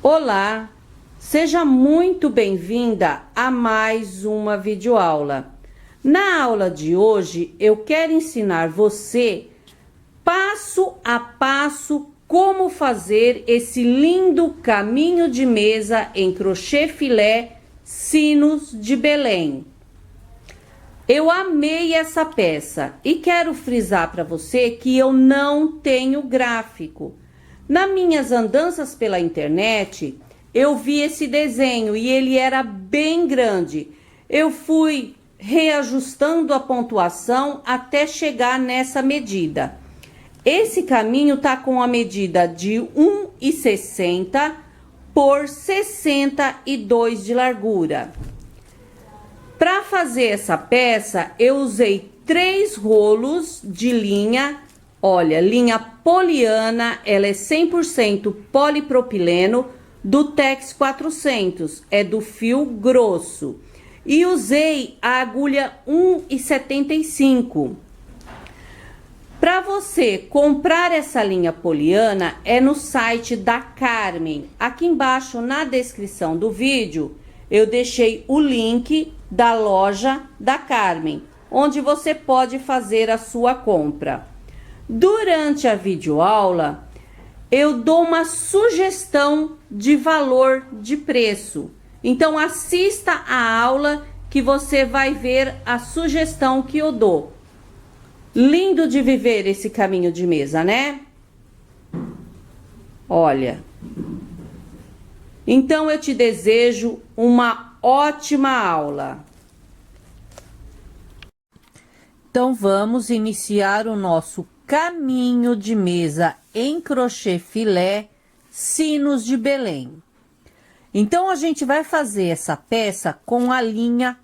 Olá, seja muito bem-vinda a mais uma videoaula. Na aula de hoje, eu quero ensinar você passo a passo como fazer esse lindo caminho de mesa em crochê filé Sinos de Belém. Eu amei essa peça e quero frisar para você que eu não tenho gráfico. Nas minhas andanças pela internet, eu vi esse desenho e ele era bem grande. Eu fui reajustando a pontuação até chegar nessa medida. Esse caminho tá com a medida de 1,60 por 62 de largura. Para fazer essa peça, eu usei 3 rolos de linha. Olha, linha poliana, ela é 100% polipropileno do Tex 400, é do fio grosso. E usei a agulha 1,75. Para você comprar essa linha poliana, é no site da Carmen. Aqui embaixo na descrição do vídeo, eu deixei o link da loja da Carmen, onde você pode fazer a sua compra. Durante a videoaula, eu dou uma sugestão de valor de preço. Então, assista a aula que você vai ver a sugestão que eu dou. Lindo de viver esse caminho de mesa, né? Olha. Então, eu te desejo uma ótima aula. Então, vamos iniciar o nosso caminho de mesa em crochê filé Sinos de Belém. Então, a gente vai fazer essa peça com a linha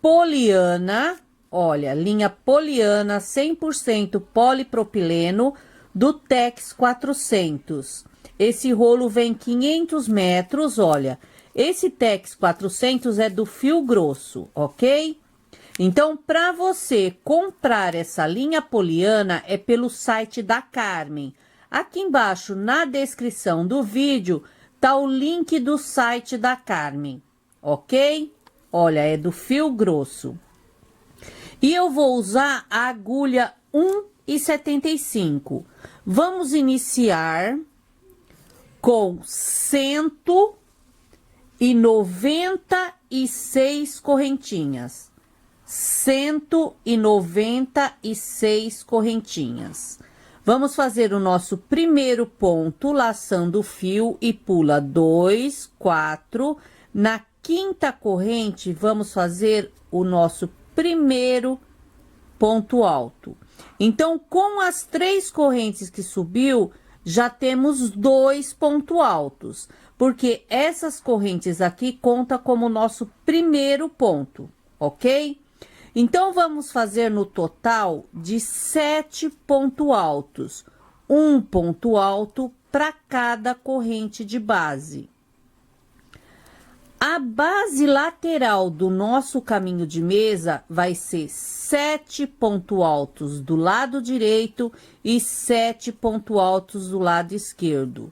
poliana, olha, linha poliana 100% polipropileno do Tex 400. Esse rolo vem 500 metros, olha, esse Tex 400 é do fio grosso, ok? Então, para você comprar essa linha poliana é pelo site da Carmen. Aqui embaixo, na descrição do vídeo, tá o link do site da Carmen, ok? Olha, é do fio grosso. E eu vou usar a agulha 1,75. Vamos iniciar com 196 correntinhas. 196 correntinhas. Vamos fazer o nosso primeiro ponto, laçando o fio e pula 2, 4. Na quinta corrente, vamos fazer o nosso primeiro ponto alto. Então, com as 3 correntes que subiu, já temos 2 pontos altos, porque essas correntes aqui contam como nosso primeiro ponto, ok? Então, vamos fazer no total de 7 pontos altos, um ponto alto para cada corrente de base. A base lateral do nosso caminho de mesa vai ser 7 pontos altos do lado direito e 7 pontos altos do lado esquerdo.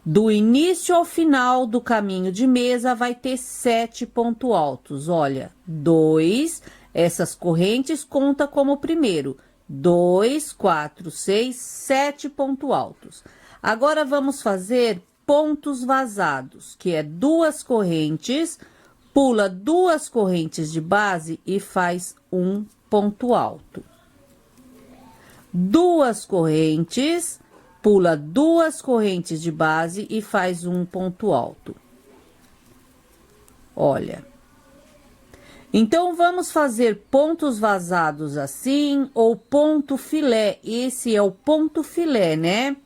Do início ao final do caminho de mesa vai ter 7 pontos altos. Olha, 2, essas correntes contam como primeiro. 2, 4, 6, 7 pontos altos. Agora, vamos fazer pontos vazados, que é 2 correntes, pula 2 correntes de base e faz um ponto alto. 2 correntes, pula 2 correntes de base e faz um ponto alto. Olha. Então, vamos fazer pontos vazados assim, ou ponto filé. Esse é o ponto filé, né?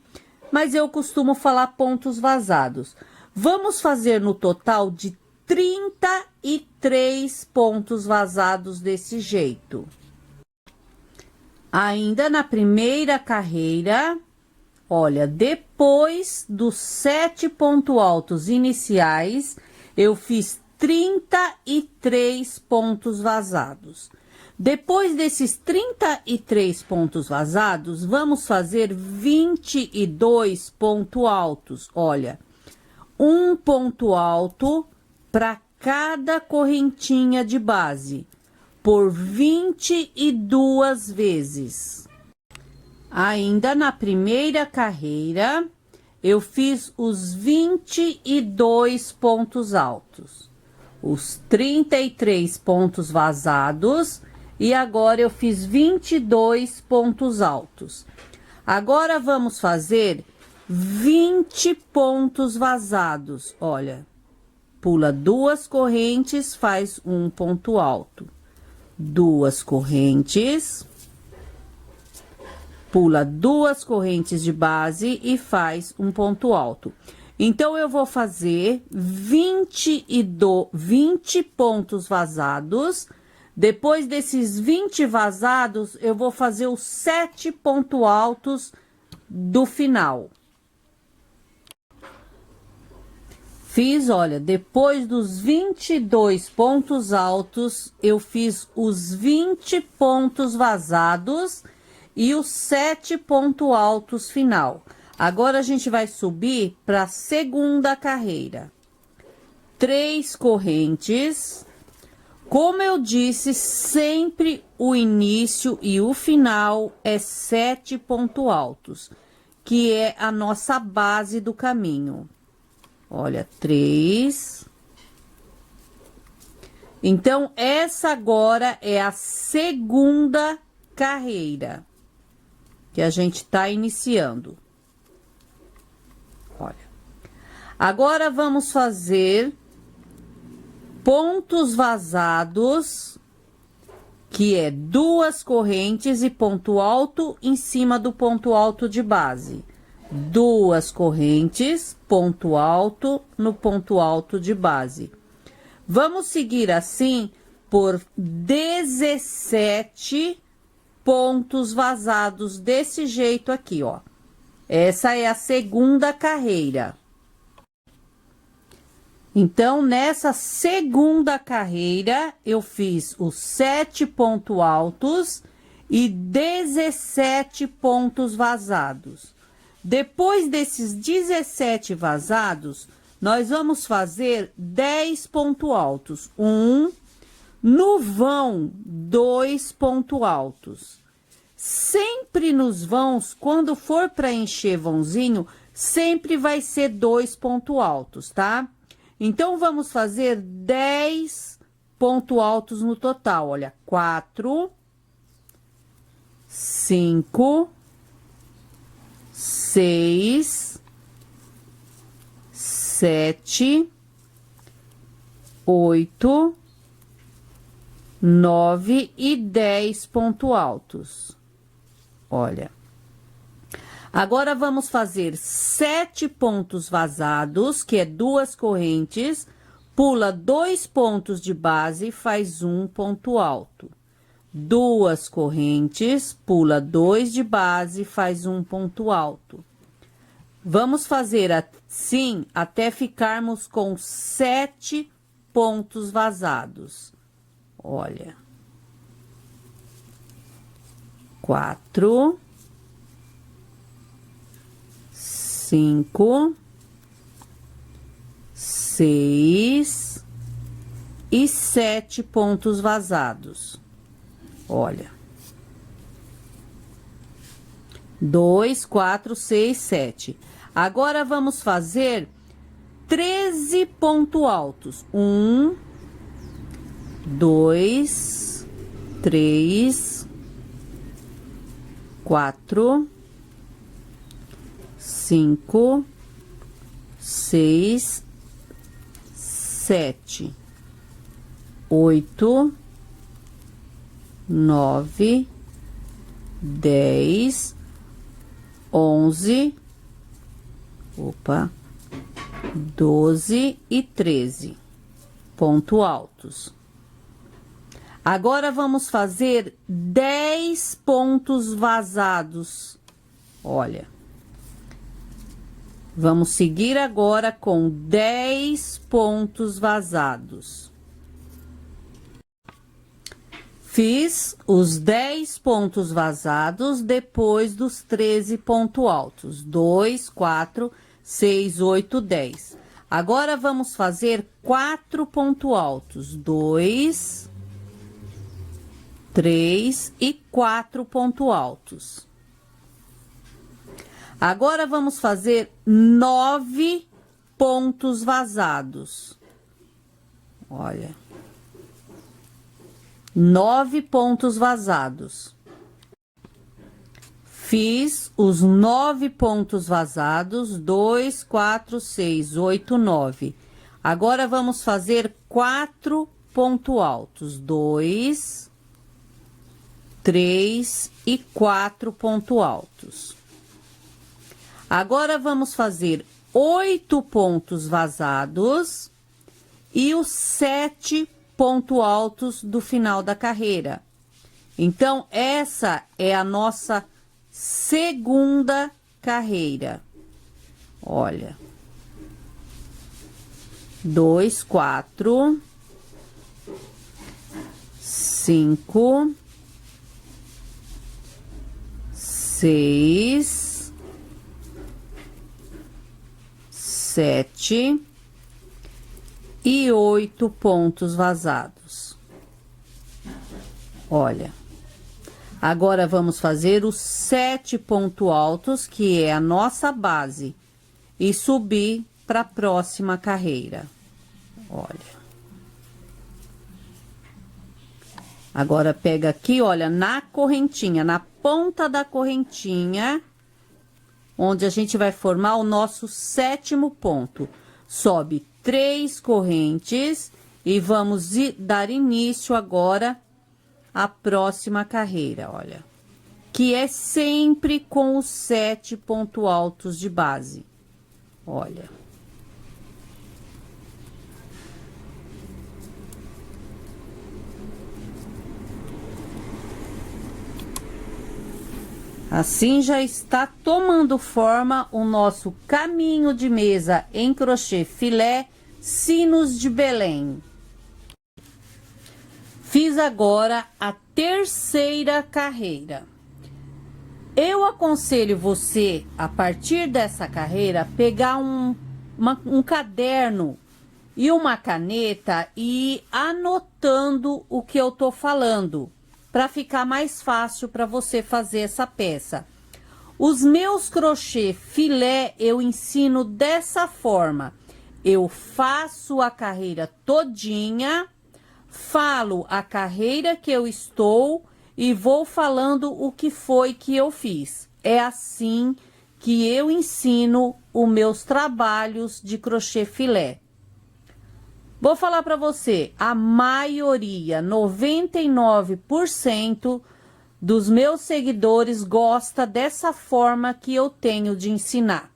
Mas eu costumo falar pontos vazados. Vamos fazer no total de 33 pontos vazados desse jeito. Ainda na primeira carreira, olha, depois dos 7 pontos altos iniciais, eu fiz 33 pontos vazados. Depois desses 33 pontos vazados, vamos fazer 22 pontos altos. Olha, um ponto alto para cada correntinha de base, por 22 vezes. Ainda na primeira carreira, eu fiz os 22 pontos altos, os 33 pontos vazados, e agora eu fiz 22 pontos altos. Agora vamos fazer 20 pontos vazados. Olha, pula 2 correntes, faz um ponto alto. 2 correntes, pula 2 correntes de base e faz um ponto alto. Então, eu vou fazer 20 pontos vazados. Depois desses 20 vazados, eu vou fazer os 7 pontos altos do final. Fiz, olha, depois dos 22 pontos altos, eu fiz os 20 pontos vazados e os 7 pontos altos final. Agora, a gente vai subir para a segunda carreira. 3 correntes. Como eu disse, sempre o início e o final é 7 pontos altos, que é a nossa base do caminho. Olha, 3. Então, essa agora é a segunda carreira que a gente tá iniciando. Olha. Agora, vamos fazer pontos vazados, que é 2 correntes e ponto alto em cima do ponto alto de base. 2 correntes, ponto alto no ponto alto de base. Vamos seguir assim por 17 pontos vazados desse jeito aqui, ó. Essa é a segunda carreira. Então, nessa segunda carreira, eu fiz os 7 pontos altos e 17 pontos vazados. Depois desses 17 vazados, nós vamos fazer 10 pontos altos. No vão, 2 pontos altos. Sempre nos vãos, quando for para encher vãozinho, sempre vai ser 2 pontos altos, tá? Então, vamos fazer 10 pontos altos no total. Olha, 4, 5, 6, 7, 8, 9 e 10 pontos altos. Olha. Agora, vamos fazer 7 pontos vazados, que é 2 correntes, pula 2 pontos de base e faz um ponto alto. 2 correntes, pula 2 de base e faz um ponto alto. Vamos fazer assim até ficarmos com 7 pontos vazados. Olha. 4, 5, 6 e 7 pontos vazados. Olha. 2, 4, 6, 7. Agora, vamos fazer 13 pontos altos. 1, 2, 3, 4, 5, 6, 7, 8, 9, 10, 11, 12 e 13 pontos altos. Agora, vamos fazer 10 pontos vazados. Olha. Vamos seguir agora com 10 pontos vazados. Fiz os 10 pontos vazados depois dos 13 pontos altos. 2, 4, 6, 8, 10. Agora, vamos fazer 4 pontos altos. 2, 3 e 4 pontos altos. Agora, vamos fazer 9 pontos vazados. Olha. 9 pontos vazados. Fiz os 9 pontos vazados, 2, 4, 6, 8, 9. Agora, vamos fazer 4 pontos altos. 2, 3 e 4 pontos altos. Agora, vamos fazer 8 pontos vazados e os 7 pontos altos do final da carreira. Então, essa é a nossa segunda carreira. Olha. 2, 4, 5, 6, 7 e 8 pontos vazados. Olha. Agora, vamos fazer os 7 pontos altos, que é a nossa base, e subir para a próxima carreira. Olha. Agora, pega aqui, olha, na correntinha, na ponta da correntinha, onde a gente vai formar o nosso 7º ponto. Sobe 3 correntes e vamos dar início agora à próxima carreira, olha. Que é sempre com os 7 pontos altos de base. Olha. Assim já está tomando forma o nosso caminho de mesa em crochê filé Sinos de Belém. Fiz agora a 3ª carreira. Eu aconselho você, a partir dessa carreira, pegar um caderno e uma caneta e ir anotando o que eu tô falando, para ficar mais fácil para você fazer essa peça. Os meus crochê filé eu ensino dessa forma. Eu faço a carreira todinha, falo a carreira que eu estou e vou falando o que foi que eu fiz. É assim que eu ensino os meus trabalhos de crochê filé. Vou falar para você, a maioria, 99% dos meus seguidores gosta dessa forma que eu tenho de ensinar.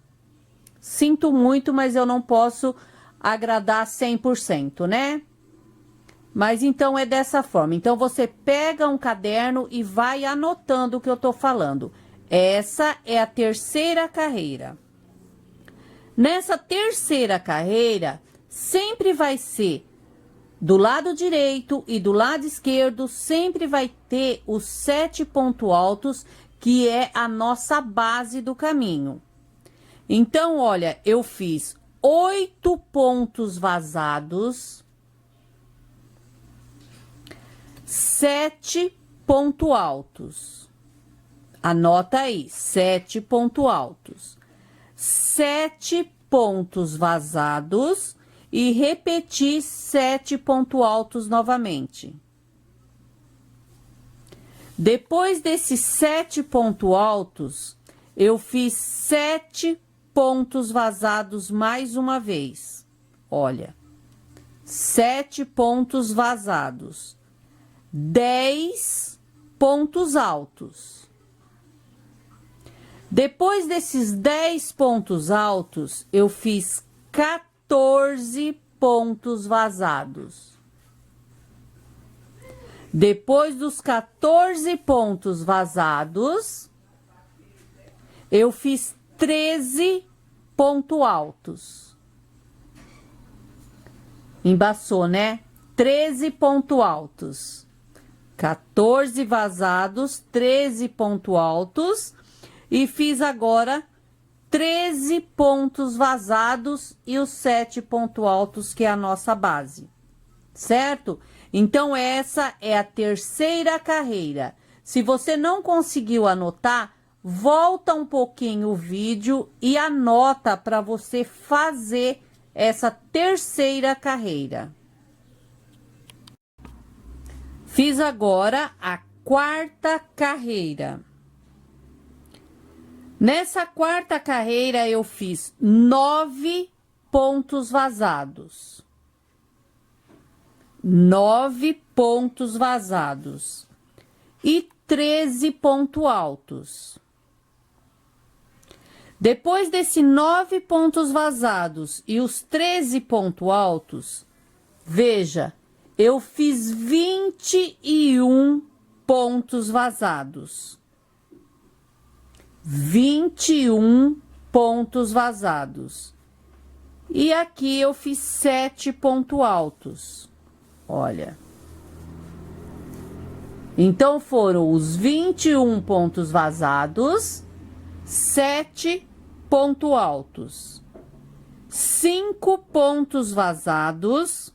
Sinto muito, mas eu não posso agradar 100%, né? Mas então é dessa forma. Então, você pega um caderno e vai anotando o que eu tô falando. Essa é a 3ª carreira. Nessa 3ª carreira, sempre vai ser do lado direito e do lado esquerdo, sempre vai ter os 7 pontos altos, que é a nossa base do caminho. Então, olha, eu fiz 8 pontos vazados, 7 pontos altos. Anota aí, 7 pontos altos. 7 pontos vazados e repetir 7 pontos altos novamente. Depois desses 7 pontos altos, eu fiz 7 pontos vazados mais uma vez. Olha, 7 pontos vazados, 10 pontos altos. Depois desses 10 pontos altos, eu fiz 14 pontos vazados. Depois dos 14 pontos vazados, eu fiz 13 pontos altos. Embaçou, né? 13 pontos altos. 14 vazados, 13 pontos altos. E fiz agora 13 pontos vazados e os 7 pontos altos, que é a nossa base, certo? Então, essa é a terceira carreira. Se você não conseguiu anotar, volta um pouquinho o vídeo e anota para você fazer essa terceira carreira. Fiz agora a quarta carreira. Nessa quarta carreira, eu fiz 9 pontos vazados. 9 pontos vazados. E 13 pontos altos. Depois desse 9 pontos vazados e os 13 pontos altos, veja, eu fiz 21 pontos vazados. 21 pontos vazados. E aqui eu fiz 7 pontos altos. Olha. Então, foram os 21 pontos vazados, 7 pontos altos, 5 pontos vazados,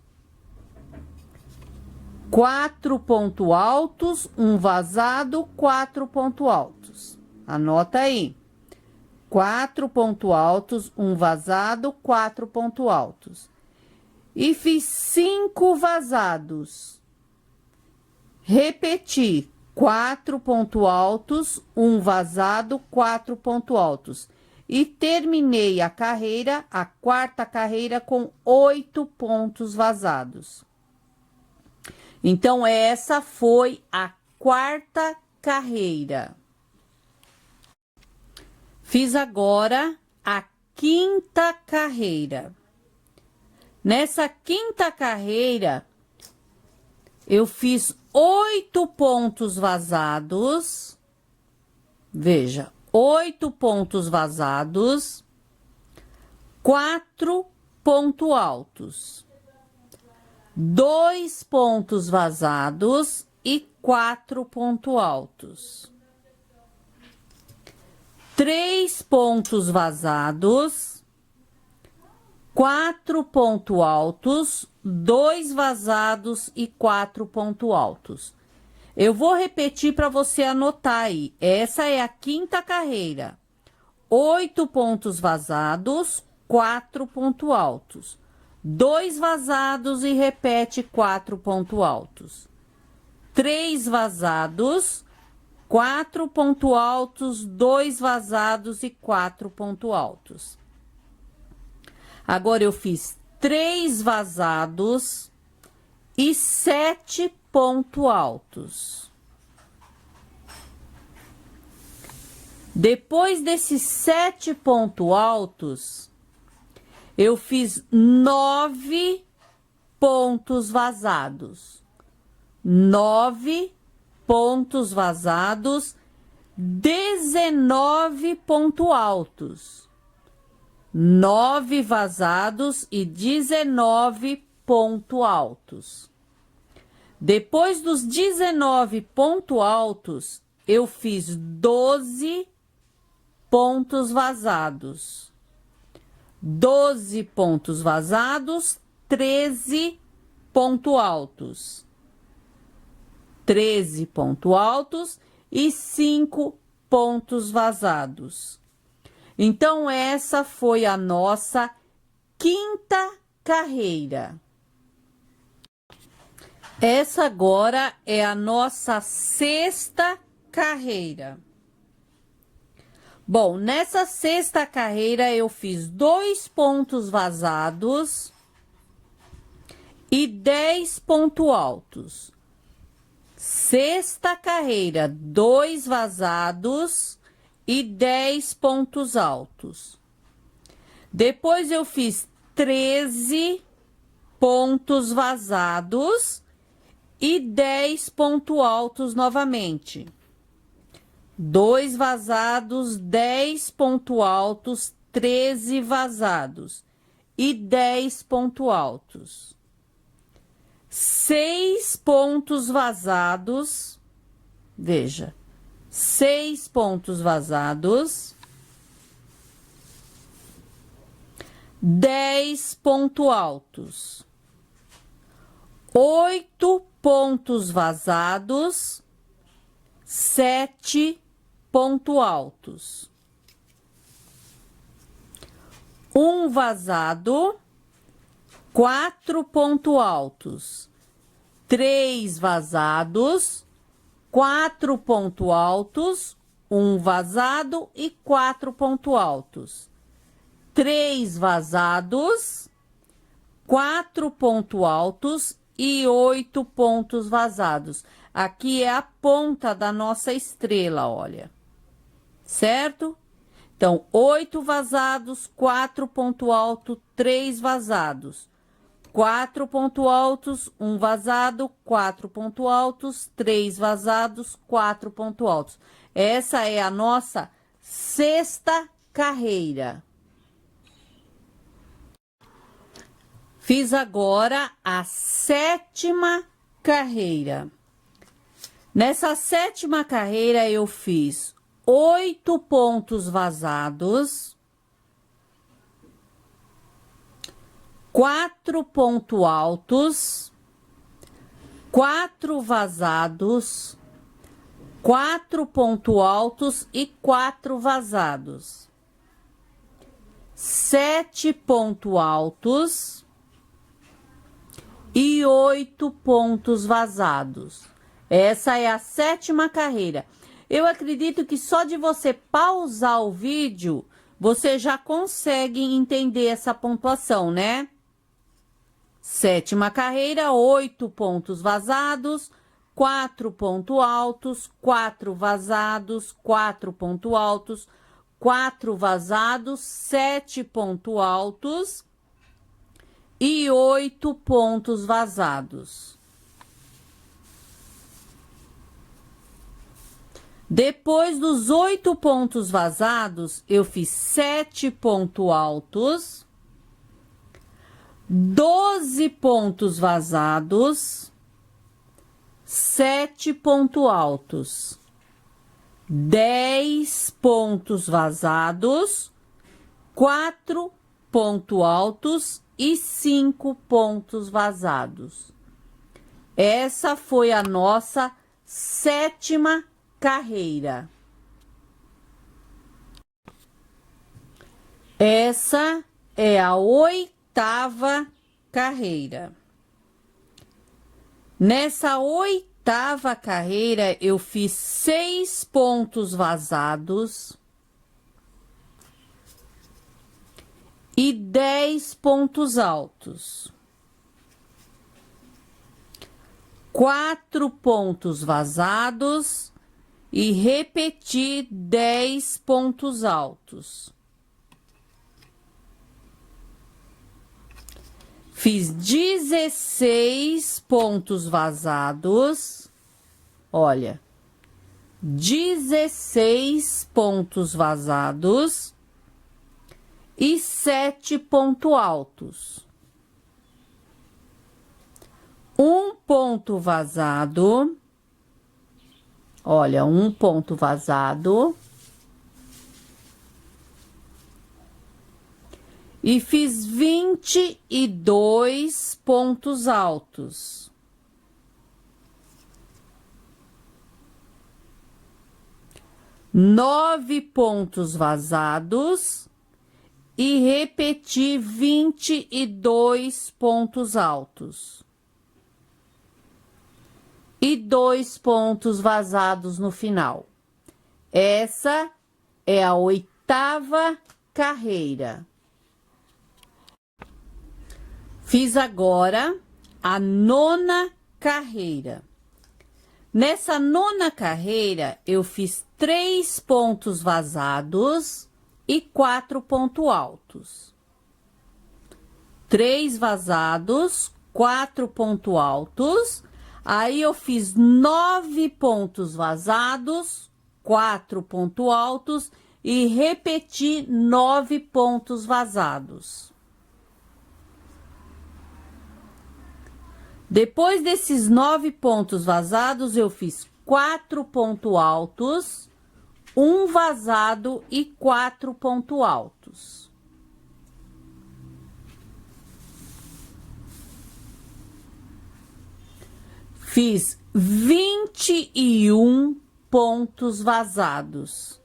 4 pontos altos, 1 vazado, 4 pontos altos. Anota aí. 4 pontos altos, 1 vazado, 4 pontos altos. E fiz 5 vazados. Repeti. 4 pontos altos, 1 vazado, 4 pontos altos. E terminei a carreira, a quarta carreira, com 8 pontos vazados. Então, essa foi a quarta carreira. Fiz agora a quinta carreira. Nessa quinta carreira, eu fiz 8 pontos vazados. Veja, 8 pontos vazados, 4 pontos altos, 2 pontos vazados e 4 pontos altos. 3 pontos vazados, 4 pontos altos, 2 vazados e 4 pontos altos. Eu vou repetir para você anotar aí. Essa é a quinta carreira. 8 pontos vazados, 4 pontos altos. 2 vazados e repete 4 pontos altos. 3 vazados, 4 pontos altos, 2 vazados e 4 pontos altos. Agora, eu fiz 3 vazados e 7 pontos altos. Depois desses 7 pontos altos, eu fiz 9 pontos vazados. 9 pontos vazados, 19 pontos altos. 9 vazados e 19 pontos altos. Depois dos 19 pontos altos, eu fiz 12 pontos vazados. 12 pontos vazados, 13 pontos altos. 13 pontos altos e 5 pontos vazados. Então, essa foi a nossa quinta carreira. Essa agora é a nossa sexta carreira. Bom, nessa sexta carreira eu fiz 2 pontos vazados e 10 pontos altos. Sexta carreira, 2 vazados e 10 pontos altos. Depois eu fiz 13 pontos vazados e 10 pontos altos novamente. 2 vazados, 10 pontos altos, 13 vazados e 10 pontos altos. 6 pontos vazados, veja, 6 pontos vazados, 10 pontos altos, 8 pontos vazados, 7 pontos altos, um vazado, 4 pontos altos, 3 vazados, 4 pontos altos, um vazado e 4 pontos altos, 3 vazados, 4 pontos altos e 8 pontos vazados. Aqui é a ponta da nossa estrela, olha, certo? Então, 8 vazados, 4 pontos altos, 3 vazados, 4 pontos altos, 1 vazado, 4 pontos altos, 3 vazados, 4 pontos altos. Essa é a nossa sexta carreira. Fiz agora a sétima carreira. Nessa sétima carreira, eu fiz 8 pontos vazados, 4 pontos altos, 4 vazados, 4 pontos altos e 4 vazados, 7 pontos altos e 8 pontos vazados. Essa é a sétima carreira. Eu acredito que só de você pausar o vídeo, você já consegue entender essa pontuação, né? Sétima carreira, 8 pontos vazados, 4 pontos altos, 4 vazados, 4 pontos altos, 4 vazados, 7 pontos altos e 8 pontos vazados. Depois dos 8 pontos vazados, eu fiz 7 pontos altos, 12 pontos vazados, 7 pontos altos, 10 pontos vazados, 4 pontos altos e 5 pontos vazados. Essa foi a nossa sétima carreira. Essa é a oitava carreira. Nessa oitava carreira, eu fiz 6 pontos vazados e 10 pontos altos, 4 pontos vazados e repeti 10 pontos altos. Fiz 16 pontos vazados, olha, 16 pontos vazados e 7 pontos altos. Um ponto vazado, olha, um ponto vazado. E fiz 22 pontos altos. Nove pontos vazados e repeti 22 pontos altos. E 2 pontos vazados no final. Essa é a oitava carreira. Fiz agora a nona carreira. Nessa nona carreira, eu fiz 3 pontos vazados e 4 pontos altos. 3 vazados, 4 pontos altos. Aí, eu fiz 9 pontos vazados, 4 pontos altos e repeti 9 pontos vazados. Depois desses 9 pontos vazados, eu fiz 4 pontos altos, 1 vazado e 4 pontos altos. Fiz 21 pontos vazados.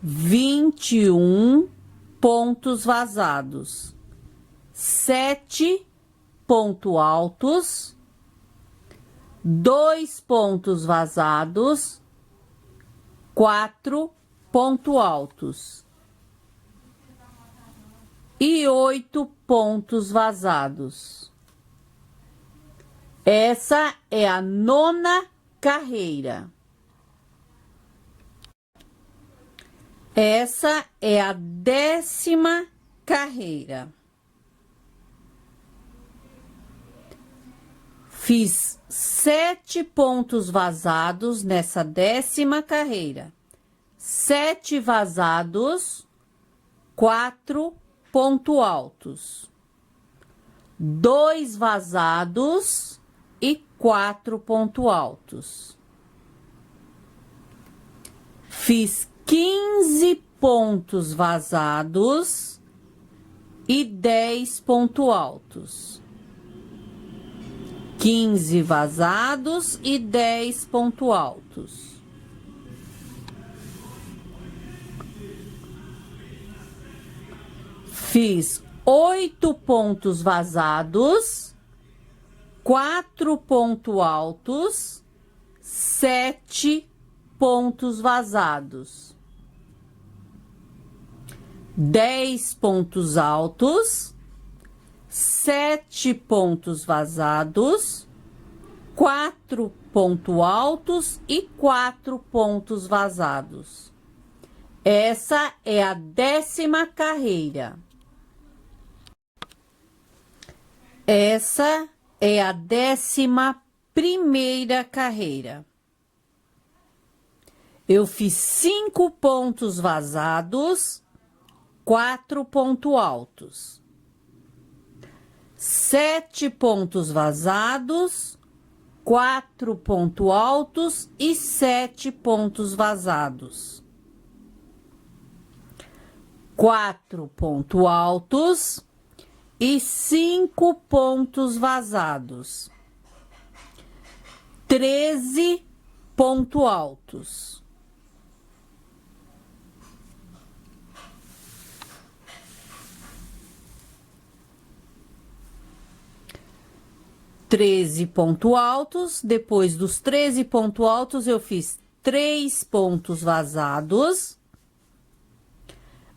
21 pontos vazados. 7 pontos altos. 2 pontos vazados. 4 pontos altos. E 8 pontos vazados. Essa é a 9ª carreira. Essa é a 10ª carreira. Fiz 7 pontos vazados nessa 10ª carreira. 7 vazados, 4 pontos altos. 2 vazados e 4 pontos altos. Fiz 15 pontos vazados e 10 pontos altos. 15 vazados e 10 pontos altos. Fiz 8 pontos vazados, 4 pontos altos, 7 pontos vazados. 10 pontos altos, 7 pontos vazados, 4 pontos altos e 4 pontos vazados. Essa é a 10ª carreira. Essa é a 11ª carreira. Eu fiz 5 pontos vazados, 4 pontos altos. 7 pontos vazados, 4 pontos altos e 7 pontos vazados. 4 pontos altos e 5 pontos vazados. 13 pontos altos. Depois dos 13 pontos altos, eu fiz 3 pontos vazados,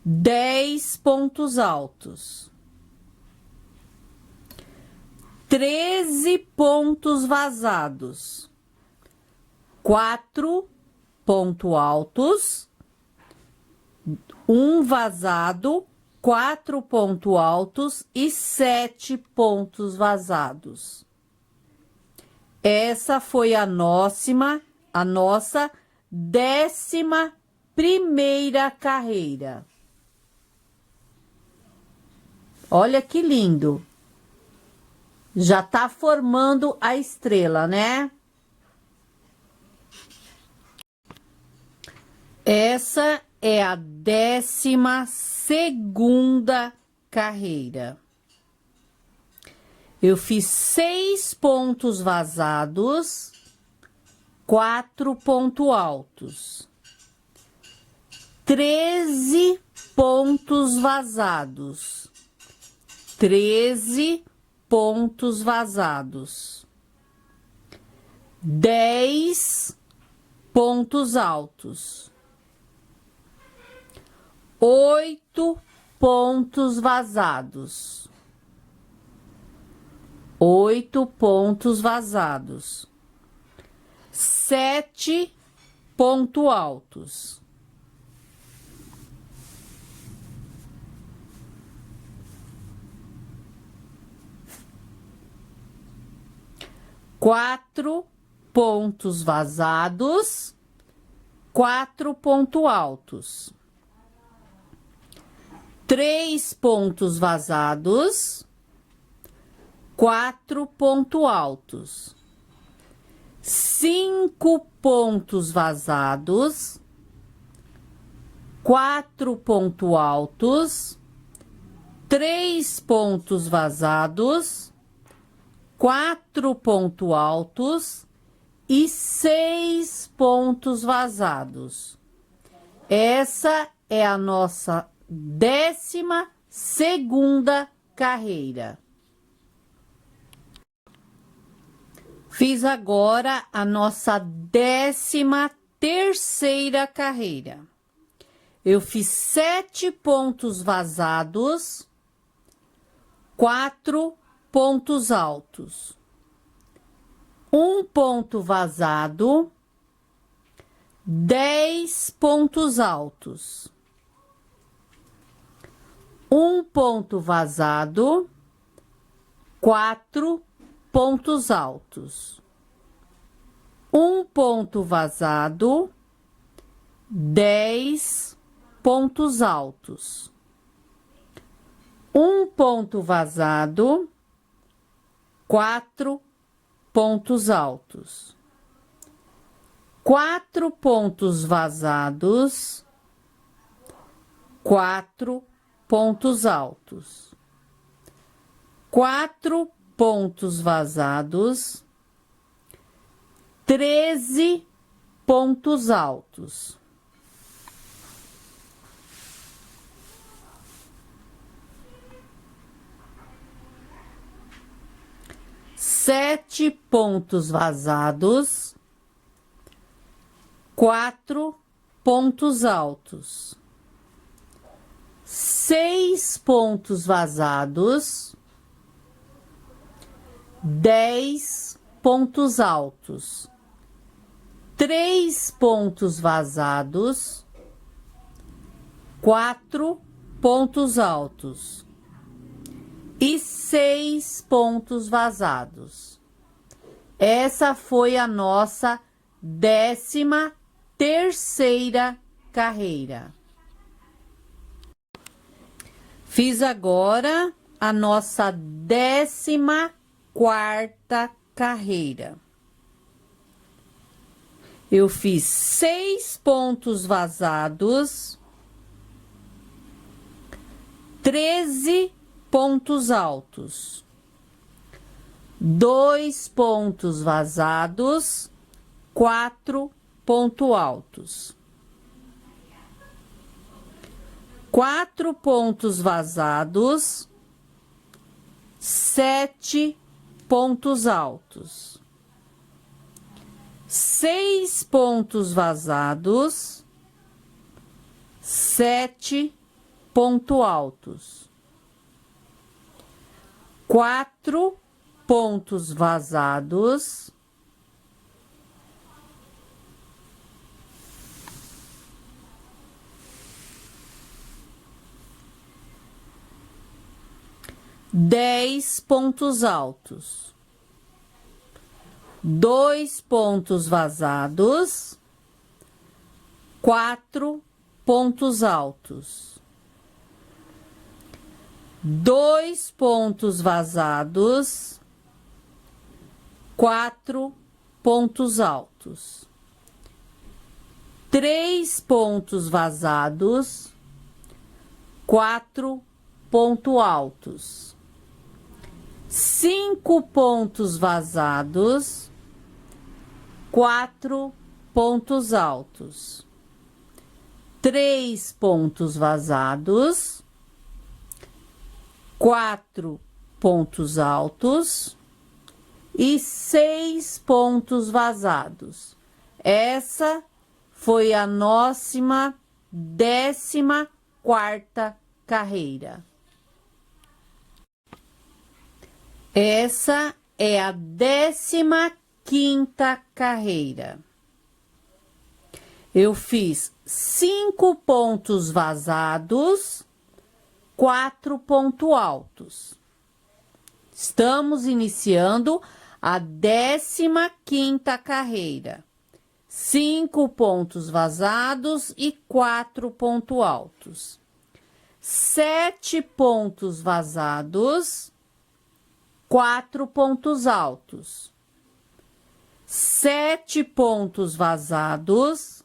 10 pontos altos. 13 pontos vazados, 4 pontos altos, 1 vazado, 4 pontos altos e 7 pontos vazados. Essa foi a nossa 11ª carreira. Olha que lindo! Já tá formando a estrela, né? Essa é a 12ª carreira. Eu fiz 6 pontos vazados, 4 pontos altos. 13 pontos vazados. 13 pontos vazados. 10 pontos altos. 8 pontos vazados. 8 pontos vazados. 7 pontos altos. 4 pontos vazados, 4 pontos altos. 3 pontos vazados, 4 pontos altos. 5 pontos vazados, 4 pontos altos. 3 pontos vazados, 4 pontos altos e 6 pontos vazados. Essa é a nossa 12ª carreira. Fiz agora a nossa 13ª carreira. Eu fiz 7 pontos vazados, 4 pontos altos, 1 ponto vazado, 10 pontos altos, 1 ponto vazado, 4 pontos altos, 1 ponto vazado, 10 pontos altos, 1 ponto vazado, 4 pontos altos, 4 pontos vazados, 4 pontos altos, 4 pontos vazados, 13 pontos altos. Sete pontos vazados, 4 pontos altos, 6 pontos vazados, 10 pontos altos, 3 pontos vazados, 4 pontos altos e 6 pontos vazados. Essa foi a nossa 13ª carreira. Fiz agora a nossa 14ª carreira. Eu fiz 6 pontos vazados, 13 pontos altos, 2 pontos vazados, 4 pontos altos, 4 pontos vazados, 7 pontos altos, 6 pontos vazados, 7 pontos altos, 4 pontos vazados, 10 pontos altos, 2 pontos vazados, 4 pontos altos, 2 pontos vazados, 4 pontos altos, 3 pontos vazados, 4 pontos altos, 5 pontos vazados, 4 pontos altos, 3 pontos vazados, 4 pontos altos e 6 pontos vazados. Essa foi a nossa 14ª carreira. Essa é a 15ª carreira. Eu fiz 5 pontos vazados, 4 pontos altos. Estamos iniciando a 15ª carreira. 5 pontos vazados e 4 pontos altos. 7 pontos vazados, 4 pontos altos. 7 pontos vazados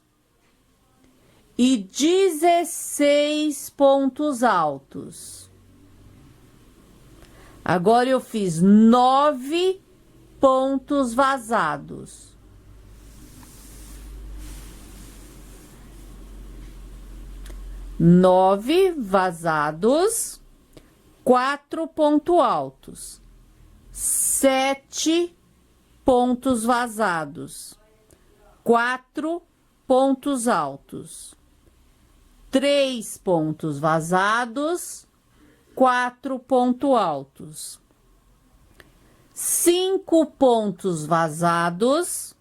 e 16 pontos altos. Agora eu fiz 9 pontos vazados. 9 vazados, 4 pontos altos. 7 pontos vazados, 4 pontos altos. 3 pontos vazados, 4 pontos altos. 5 pontos vazados,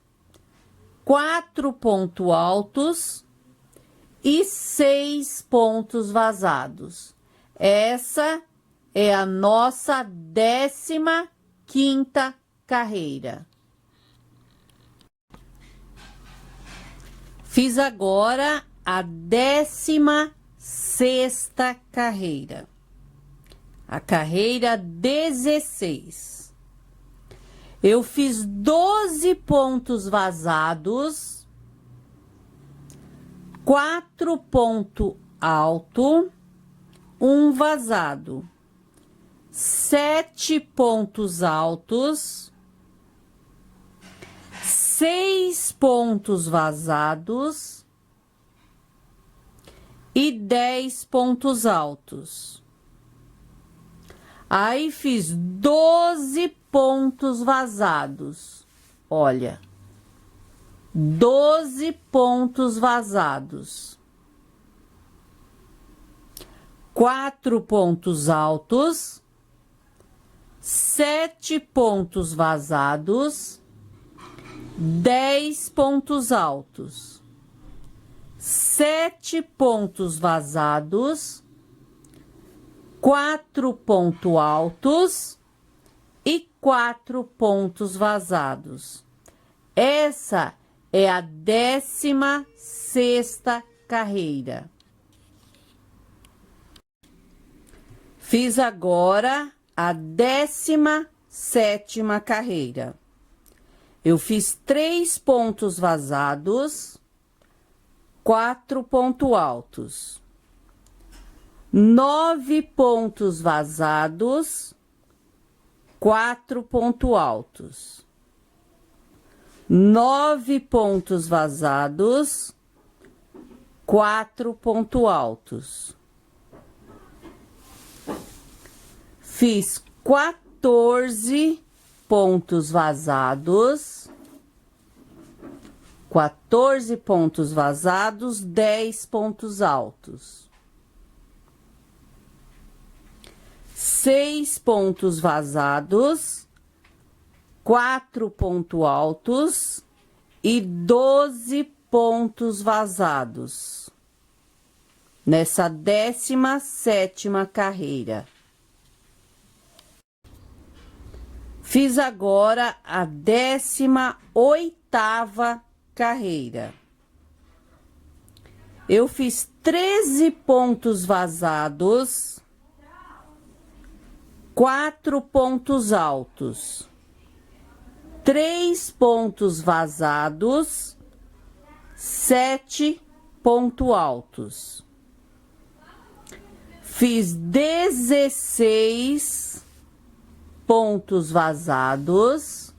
4 pontos altos e 6 pontos vazados. Essa é a nossa 15ª carreira. Fiz agora a 16ª carreira. A carreira 16. Eu fiz 12 pontos vazados, 4 pontos alto, 1 vazado. 7 pontos altos, 6 pontos vazados e 10 pontos altos. Aí fiz 12 pontos vazados. Olha, 12 pontos vazados. 4 pontos altos, 7 pontos vazados, 10 pontos altos, 7 pontos vazados, 4 pontos altos e 4 pontos vazados. Essa é a 16ª carreira. Fiz agora a 17ª carreira. Eu fiz 3 pontos vazados, 4 pontos altos. 9 pontos vazados, 4 pontos altos. 9 pontos vazados, 4 pontos altos. Fiz 14 pontos vazados, 14 pontos vazados, 10 pontos altos. 6 pontos vazados, 4 pontos altos e 12 pontos vazados. Nessa 17ª carreira. Fiz agora a 18ª carreira. Eu fiz 13 pontos vazados, 4 pontos altos, 3 pontos vazados, 7 pontos altos. Fiz 16 pontos vazados,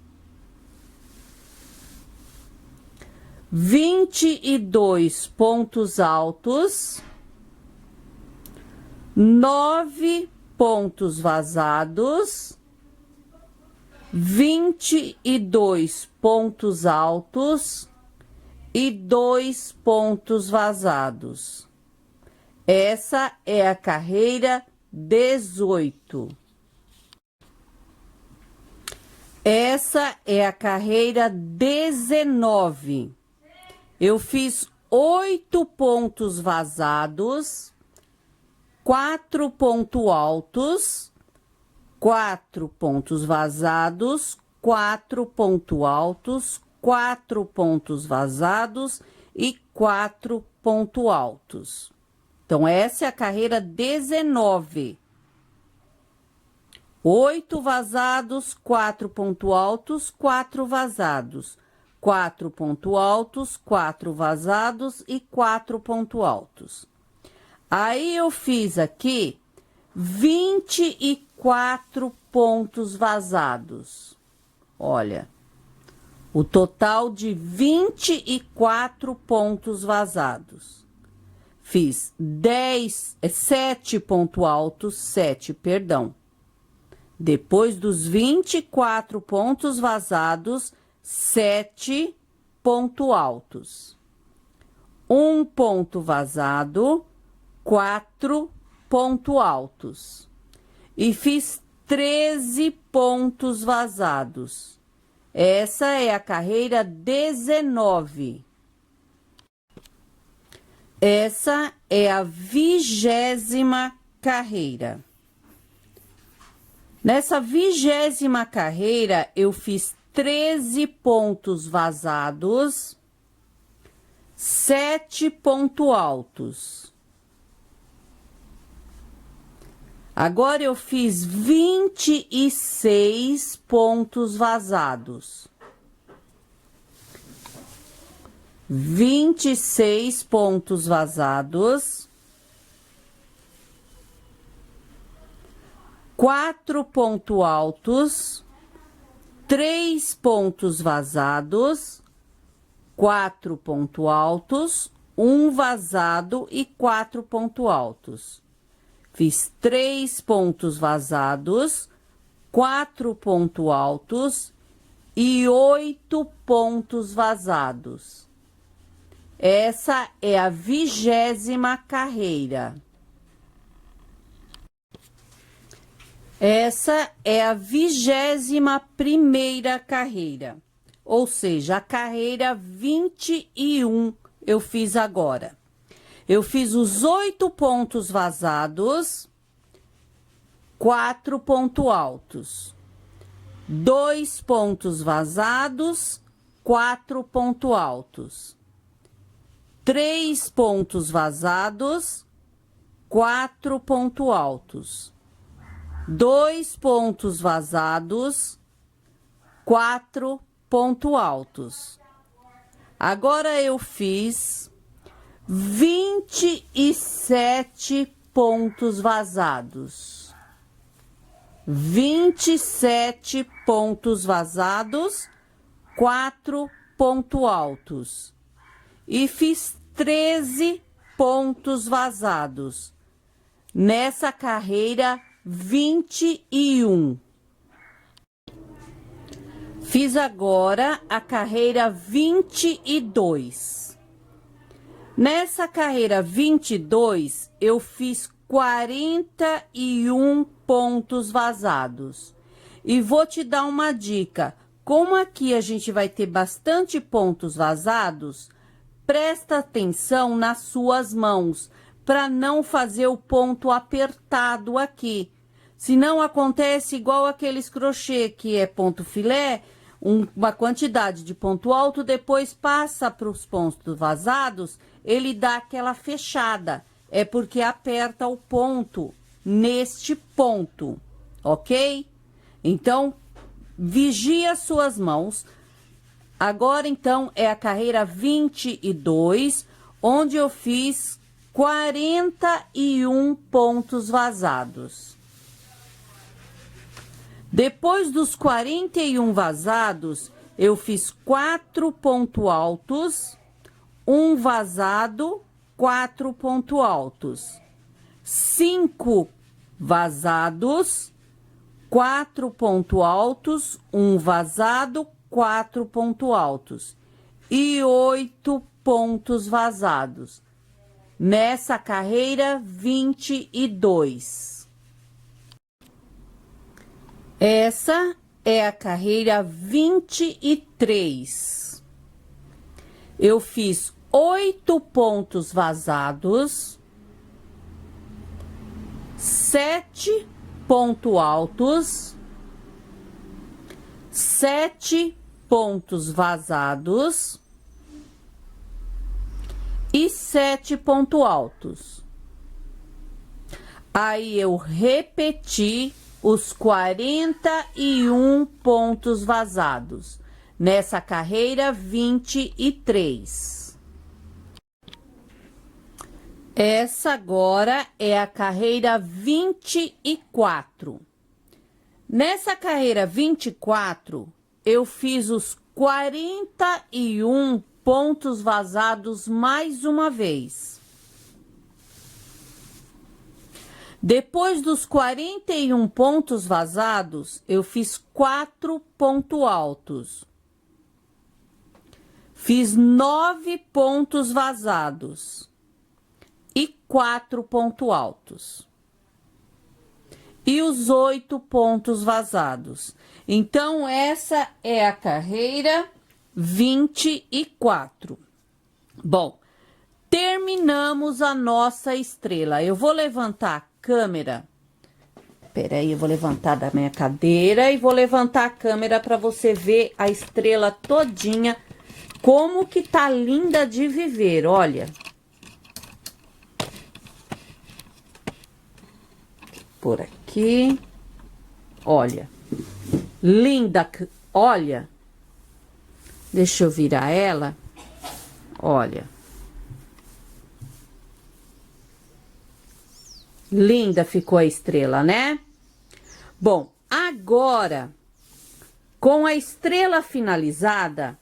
22 pontos altos, 9 pontos vazados, 22 pontos altos e 2 pontos vazados. Essa é a carreira 18. Essa é a carreira 19. Eu fiz 8 pontos vazados, 4 pontos altos, 4 pontos vazados, 4 pontos altos, 4 pontos vazados e 4 pontos altos. Então, essa é a carreira 19. 8 vazados, 4 pontos altos, 4 vazados. 4 pontos altos, 4 vazados e 4 pontos altos. Aí, eu fiz aqui 24 pontos vazados. Olha, o total de 24 pontos vazados. Fiz 7 pontos altos, 7, perdão. Depois dos 24 pontos vazados, 7 pontos altos. 1 ponto vazado, 4 pontos altos. E fiz 13 pontos vazados. Essa é a carreira 19. Essa é a 20ª carreira. Nessa 20ª carreira, eu fiz 13 pontos vazados, 7 pontos altos. Agora, eu fiz 26 pontos vazados. 26 pontos vazados. 4 pontos altos. 3 pontos vazados. 4 pontos altos. 1 vazado e 4 pontos altos. Fiz 3 pontos vazados, 4 pontos altos e 8 pontos vazados. Essa é a 20ª carreira. Essa é a 21ª carreira, ou seja, a carreira 21 eu fiz agora. Eu fiz os 8 pontos vazados, 4 pontos altos. 2 pontos vazados, 4 pontos altos. 3 pontos vazados, 4 pontos altos. 2 pontos vazados, 4 pontos altos. Agora eu fiz 27 pontos vazados. 27 pontos vazados, 4 pontos altos. E fiz 13 pontos vazados. Nessa carreira 21. Fiz agora a carreira 22. Nessa carreira 22, eu fiz 41 pontos vazados. E vou te dar uma dica. Como aqui a gente vai ter bastante pontos vazados, presta atenção nas suas mãos, para não fazer o ponto apertado aqui. Senão acontece igual aqueles crochê, que é ponto filé, uma quantidade de ponto alto, depois passa para os pontos vazados, ele dá aquela fechada. É porque aperta o ponto neste ponto, ok? Então, vigia suas mãos. Agora, então, é a carreira 22, onde eu fiz 41 pontos vazados. Depois dos 41 vazados, eu fiz 4 pontos altos, 1 vazado, 4 pontos altos. 5 vazados, 4 pontos altos, 1 vazado, 4 pontos altos. E 8 pontos vazados. Nessa carreira 22. Essa é a carreira 23. Eu fiz 8 pontos vazados, 7 pontos altos, 7 pontos vazados e 7 pontos altos. Aí eu repeti os 41 pontos vazados nessa carreira 23. Essa agora é a carreira 24. Nessa carreira 24, eu fiz os 41 pontos vazados mais uma vez. Depois dos 41 pontos vazados, eu fiz 4 pontos altos. Fiz 9 pontos vazados e 4 pontos altos. E os 8 pontos vazados. Então, essa é a carreira 24. Bom, terminamos a nossa estrela. Eu vou levantar a câmera. Peraí, eu vou levantar da minha cadeira e vou levantar a câmera para você ver a estrela todinha. Como que tá linda de viver, olha. Por aqui. Olha. Linda, olha. Deixa eu virar ela. Olha. Linda ficou a estrela, né? Bom, agora, com a estrela finalizada,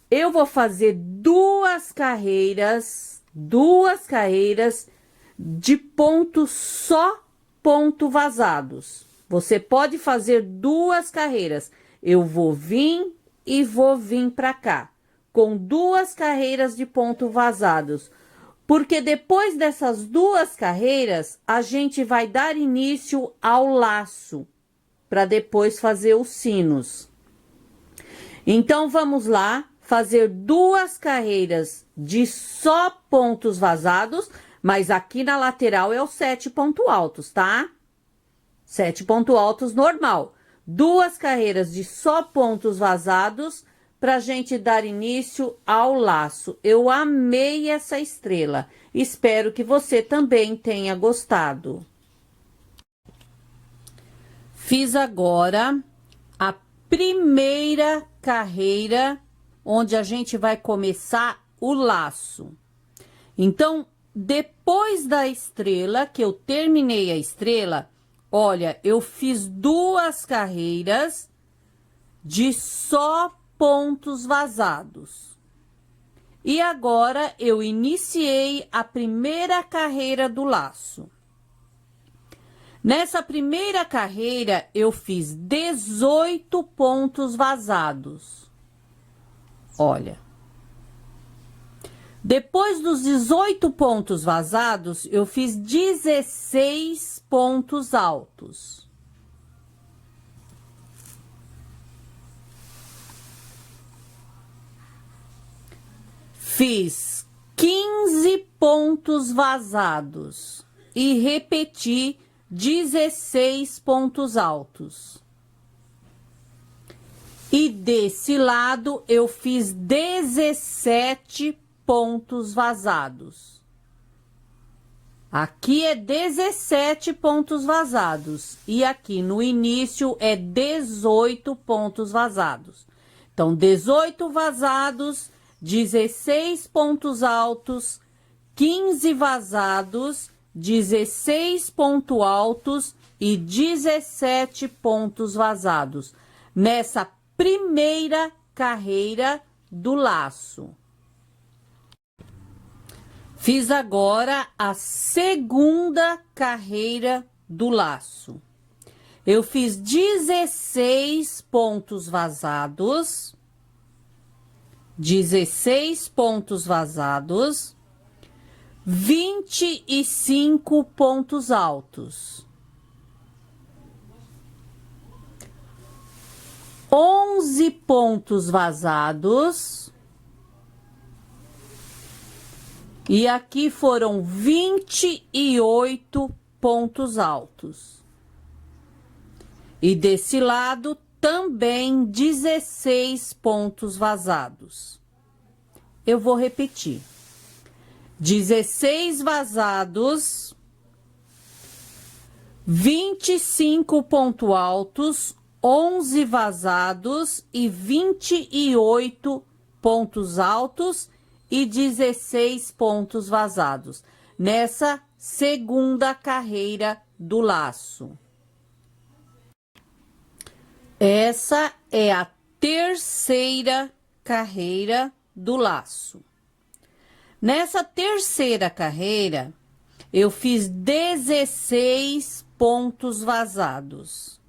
eu vou fazer duas carreiras de pontos só ponto vazados. Você pode fazer duas carreiras. Eu vou vir e vou vir para cá, com duas carreiras de ponto vazados. Porque depois dessas duas carreiras, a gente vai dar início ao laço, para depois fazer os sinos. Então, vamos lá. Fazer duas carreiras de só pontos vazados, mas aqui na lateral é os 7 pontos altos, tá? 7 pontos altos normal. Duas carreiras de só pontos vazados pra gente dar início ao laço. Eu amei essa estrela. Espero que você também tenha gostado. Fiz agora a primeira carreira onde a gente vai começar o laço. Então, depois da estrela, que eu terminei a estrela, olha, eu fiz duas carreiras de só pontos vazados. E agora, eu iniciei a primeira carreira do laço. Nessa primeira carreira, eu fiz 18 pontos vazados. Olha, depois dos 18 pontos vazados, eu fiz 16 pontos altos. Fiz 15 pontos vazados e repeti 16 pontos altos. E desse lado, eu fiz 17 pontos vazados. Aqui é 17 pontos vazados. E aqui no início é 18 pontos vazados. Então, 18 vazados, 16 pontos altos, 15 vazados, 16 pontos altos e 17 pontos vazados. Nessa primeira carreira do laço. Fiz agora a segunda carreira do laço. Eu fiz 16 pontos vazados, 16 pontos vazados, 25 pontos altos. 11 pontos vazados. E aqui foram 28 pontos altos. E desse lado também 16 pontos vazados. Eu vou repetir. 16 vazados, 25 pontos altos, 11 vazados e 28 pontos altos e 16 pontos vazados, nessa segunda carreira do laço. Essa é a terceira carreira do laço. Nessa terceira carreira, eu fiz 16 pontos vazados.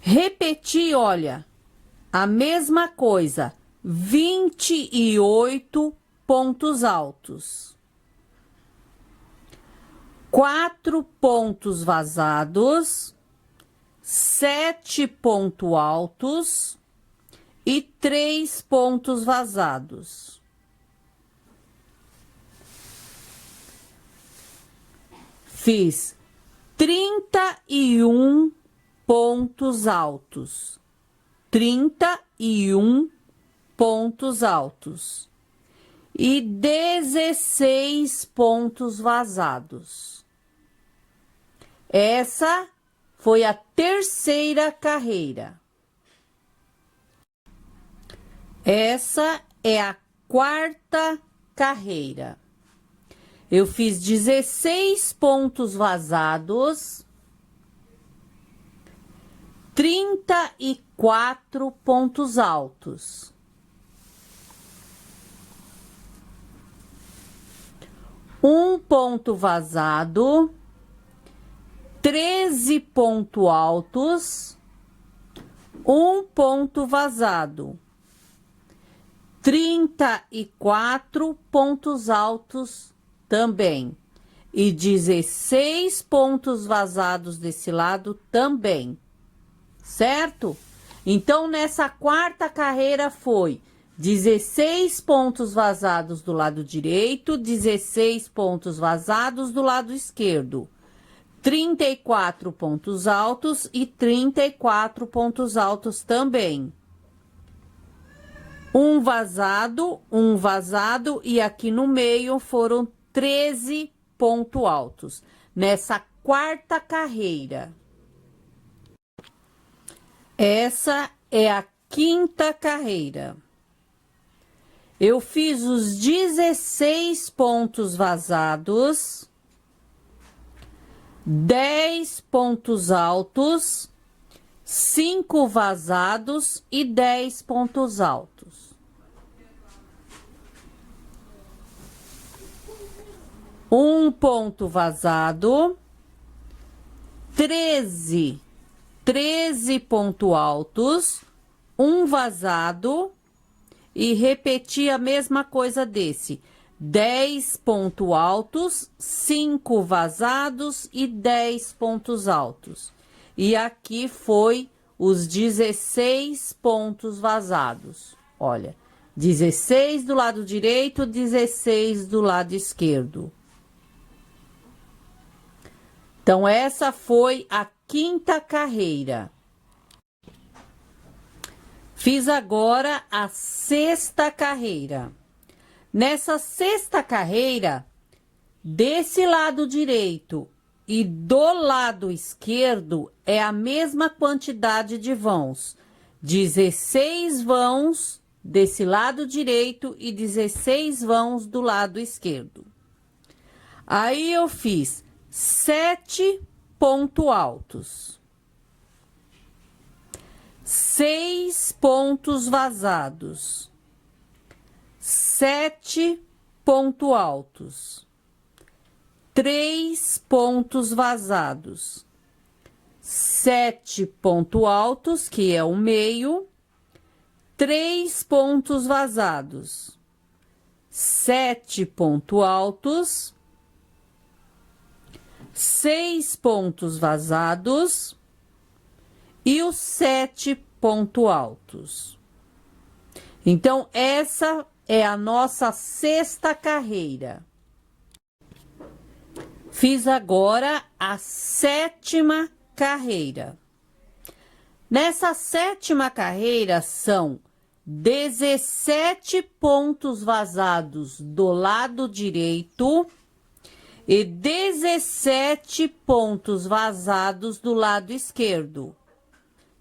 Repeti, olha, a mesma coisa, 28 pontos altos. 4 pontos vazados, 7 pontos altos e 3 pontos vazados. Fiz 31 pontos altos, 31 pontos altos e 16 pontos vazados. Essa foi a terceira carreira. Essa é a quarta carreira. Eu fiz 16 pontos vazados, 34 pontos altos. Um ponto vazado, 13 pontos altos, um ponto vazado, 34 pontos altos também, e 16 pontos vazados desse lado também, certo? Então, nessa quarta carreira foi 16 pontos vazados do lado direito, 16 pontos vazados do lado esquerdo, 34 pontos altos e 34 pontos altos também. Um vazado e aqui no meio foram 13 pontos altos nessa quarta carreira. Essa é a quinta carreira. Eu fiz os 16 pontos vazados, 10 pontos altos, 5 vazados e 10 pontos altos. Um ponto vazado, 13 pontos altos, um vazado e repeti a mesma coisa desse. 10 pontos altos, 5 vazados e 10 pontos altos. E aqui foi os 16 pontos vazados. Olha, 16 do lado direito, 16 do lado esquerdo. Então, essa foi a quinta carreira. Fiz agora a sexta carreira. Nessa sexta carreira, desse lado direito e do lado esquerdo, é a mesma quantidade de vãos. 16 vãos desse lado direito e 16 vãos do lado esquerdo. Aí, eu fiz 7 pontos altos, 6 pontos vazados, 7 pontos altos, 3 pontos vazados, 7 pontos altos, que é o meio, 3 pontos vazados, 7 pontos altos, 6 pontos vazados e os 7 pontos altos. Então, essa é a nossa sexta carreira. Fiz agora a sétima carreira. Nessa sétima carreira são 17 pontos vazados do lado direito e 17 pontos vazados do lado esquerdo.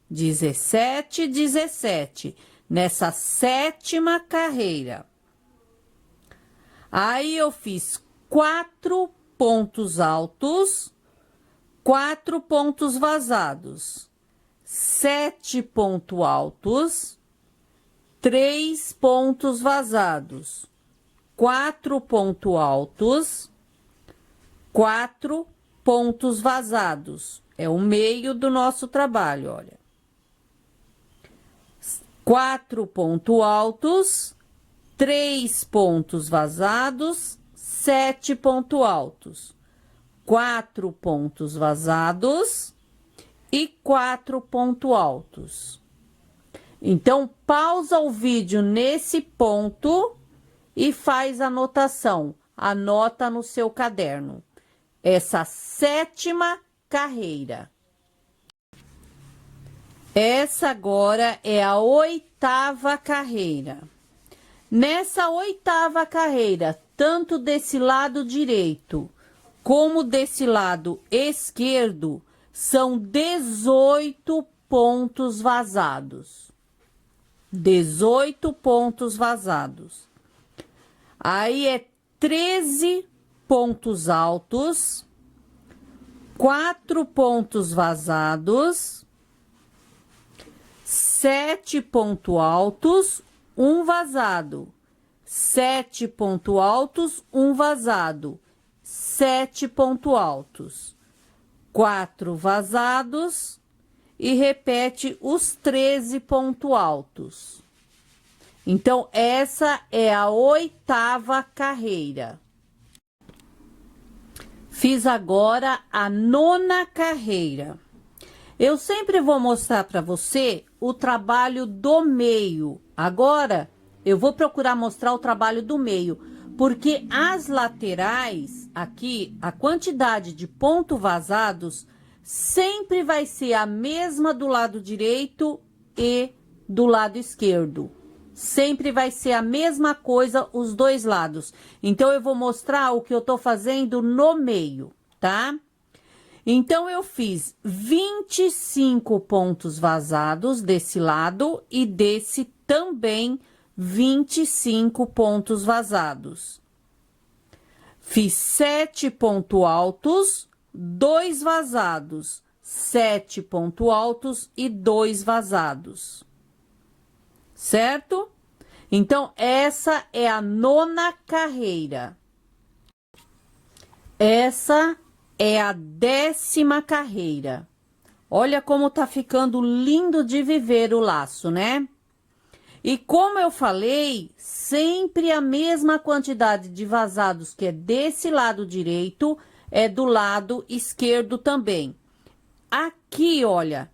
17, 17, nessa sétima carreira. Aí, eu fiz 4 pontos altos, 4 pontos vazados, 7 pontos altos, 3 pontos vazados, 4 pontos altos, 4 pontos vazados. É o meio do nosso trabalho, olha. 4 pontos altos, 3 pontos vazados, 7 pontos altos, 4 pontos vazados e 4 pontos altos. Então, pausa o vídeo nesse ponto e faz a anotação. Anota no seu caderno. Essa 7ª carreira. Essa agora é a 8ª carreira. Nessa 8ª carreira, tanto desse lado direito como desse lado esquerdo, são 18 pontos vazados. 18 pontos vazados. Aí é 13 pontos altos, 4 pontos vazados, 7 pontos altos, 1 vazado, 7 pontos altos, 1 vazado, 7 pontos altos, 4 vazados e repete os 13 pontos altos. Então, essa é a 8ª carreira. Fiz agora a 9ª carreira. Eu sempre vou mostrar para você o trabalho do meio. Agora, eu vou procurar mostrar o trabalho do meio, porque as laterais, aqui, a quantidade de pontos vazados sempre vai ser a mesma do lado direito e do lado esquerdo. Sempre vai ser a mesma coisa os dois lados. Então, eu vou mostrar o que eu tô fazendo no meio, tá? Então, eu fiz 25 pontos vazados desse lado e desse também 25 pontos vazados. Fiz 7 pontos altos, 2 vazados, 7 pontos altos e 2 vazados. Certo? Então, essa é a 9ª carreira. Essa é a 10ª carreira. Olha como tá ficando lindo de viver o laço, né? E como eu falei, sempre a mesma quantidade de vazados que é desse lado direito é do lado esquerdo também. Aqui, olha,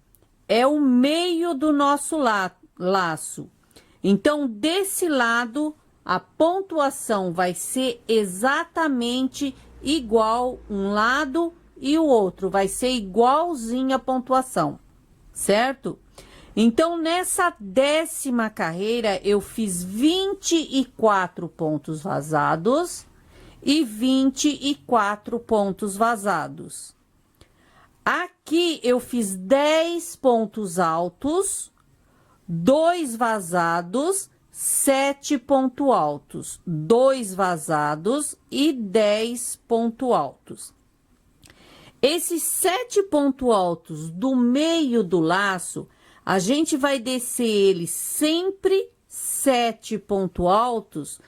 é o meio do nosso laço. Então, desse lado, a pontuação vai ser exatamente igual um lado e o outro. Vai ser igualzinha a pontuação, certo? Então, nessa 10ª carreira, eu fiz 24 pontos vazados e 24 pontos vazados. Aqui, eu fiz 10 pontos altos, 2 vazados, 7 pontos altos, 2 vazados e 10 pontos altos. Esses 7 pontos altos do meio do laço, a gente vai descer eles sempre 7 pontos altos,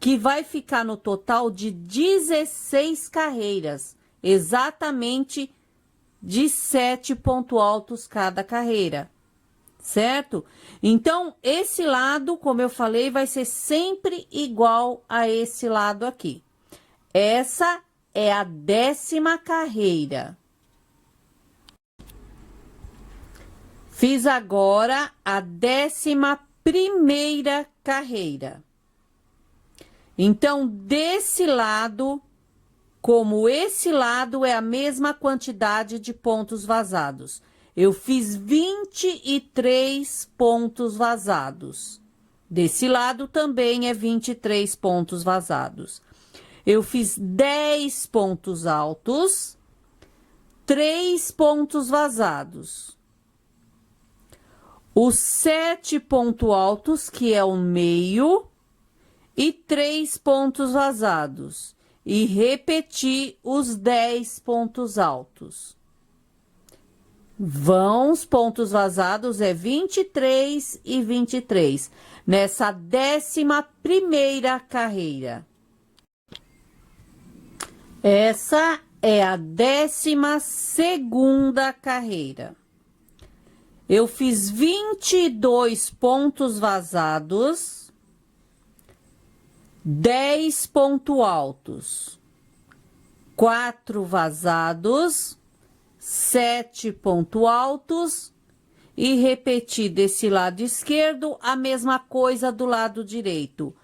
que vai ficar no total de 16 carreiras, exatamente de 7 pontos altos cada carreira. Certo? Então, esse lado, como eu falei, vai ser sempre igual a esse lado aqui. Essa é a 10ª carreira. Fiz agora a 11ª carreira. Então, desse lado, como esse lado é a mesma quantidade de pontos vazados. Eu fiz 23 pontos vazados. Desse lado também é 23 pontos vazados. Eu fiz 10 pontos altos, 3 pontos vazados. Os 7 pontos altos, que é o meio, e 3 pontos vazados. E repeti os 10 pontos altos. Os pontos vazados é 23 e 23, nessa 11ª carreira. Essa é a 12ª carreira. Eu fiz 22 pontos vazados, 10 pontos altos, 4 vazados, 7 pontos altos e repeti desse lado esquerdo a mesma coisa do lado direito.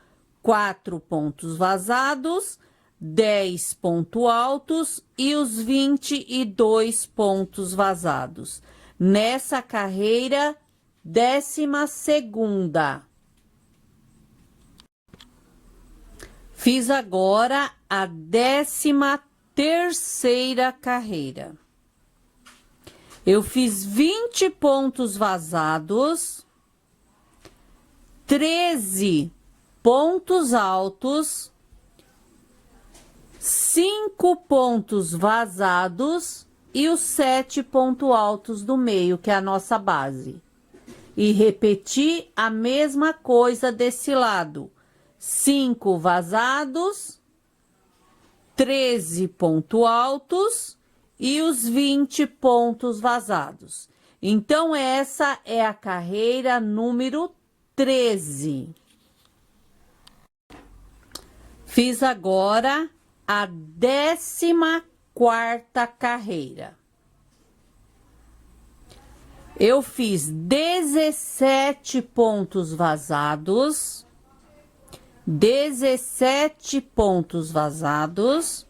4 pontos vazados, 10 pontos altos e os 22 pontos vazados. Nessa carreira, 12ª. Fiz agora a 13ª carreira. Eu fiz 20 pontos vazados, 13 pontos altos, 5 pontos vazados e os 7 pontos altos do meio, que é a nossa base. E repeti a mesma coisa desse lado. 5 vazados, 13 pontos altos e os 20 pontos vazados. Então, essa é a carreira número 13. Fiz agora a 14ª carreira. Eu fiz 17 pontos vazados, 17 pontos vazados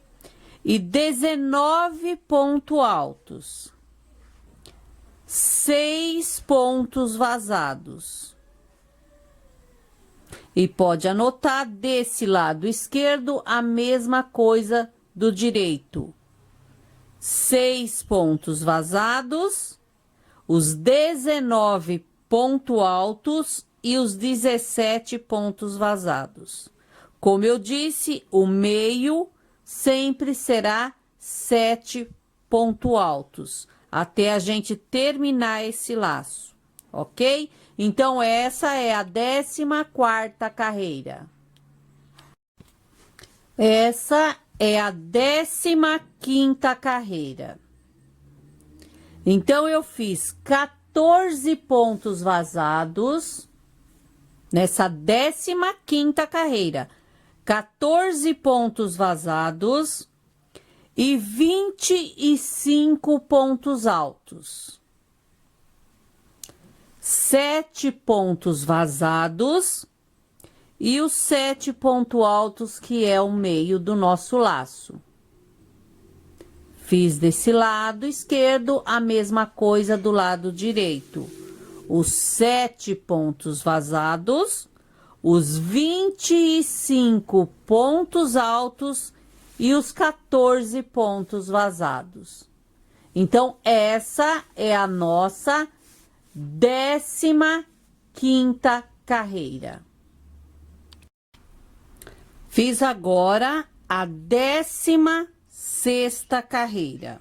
e 19 pontos altos, 6 pontos vazados. E pode anotar desse lado esquerdo a mesma coisa do direito. 6 pontos vazados, os 19 pontos altos e os 17 pontos vazados. Como eu disse, o meio sempre será 7 pontos altos, até a gente terminar esse laço, ok? Então, essa é a 14ª carreira. Essa é a 15ª carreira. Então, eu fiz 14 pontos vazados nessa 15ª carreira. 14 pontos vazados e 25 pontos altos. 7 pontos vazados e os 7 pontos altos, que é o meio do nosso laço. Fiz desse lado esquerdo a mesma coisa do lado direito. Os 7 pontos vazados, os 25 pontos altos e os 14 pontos vazados. Então, essa é a nossa 15ª carreira. Fiz agora a 16ª carreira.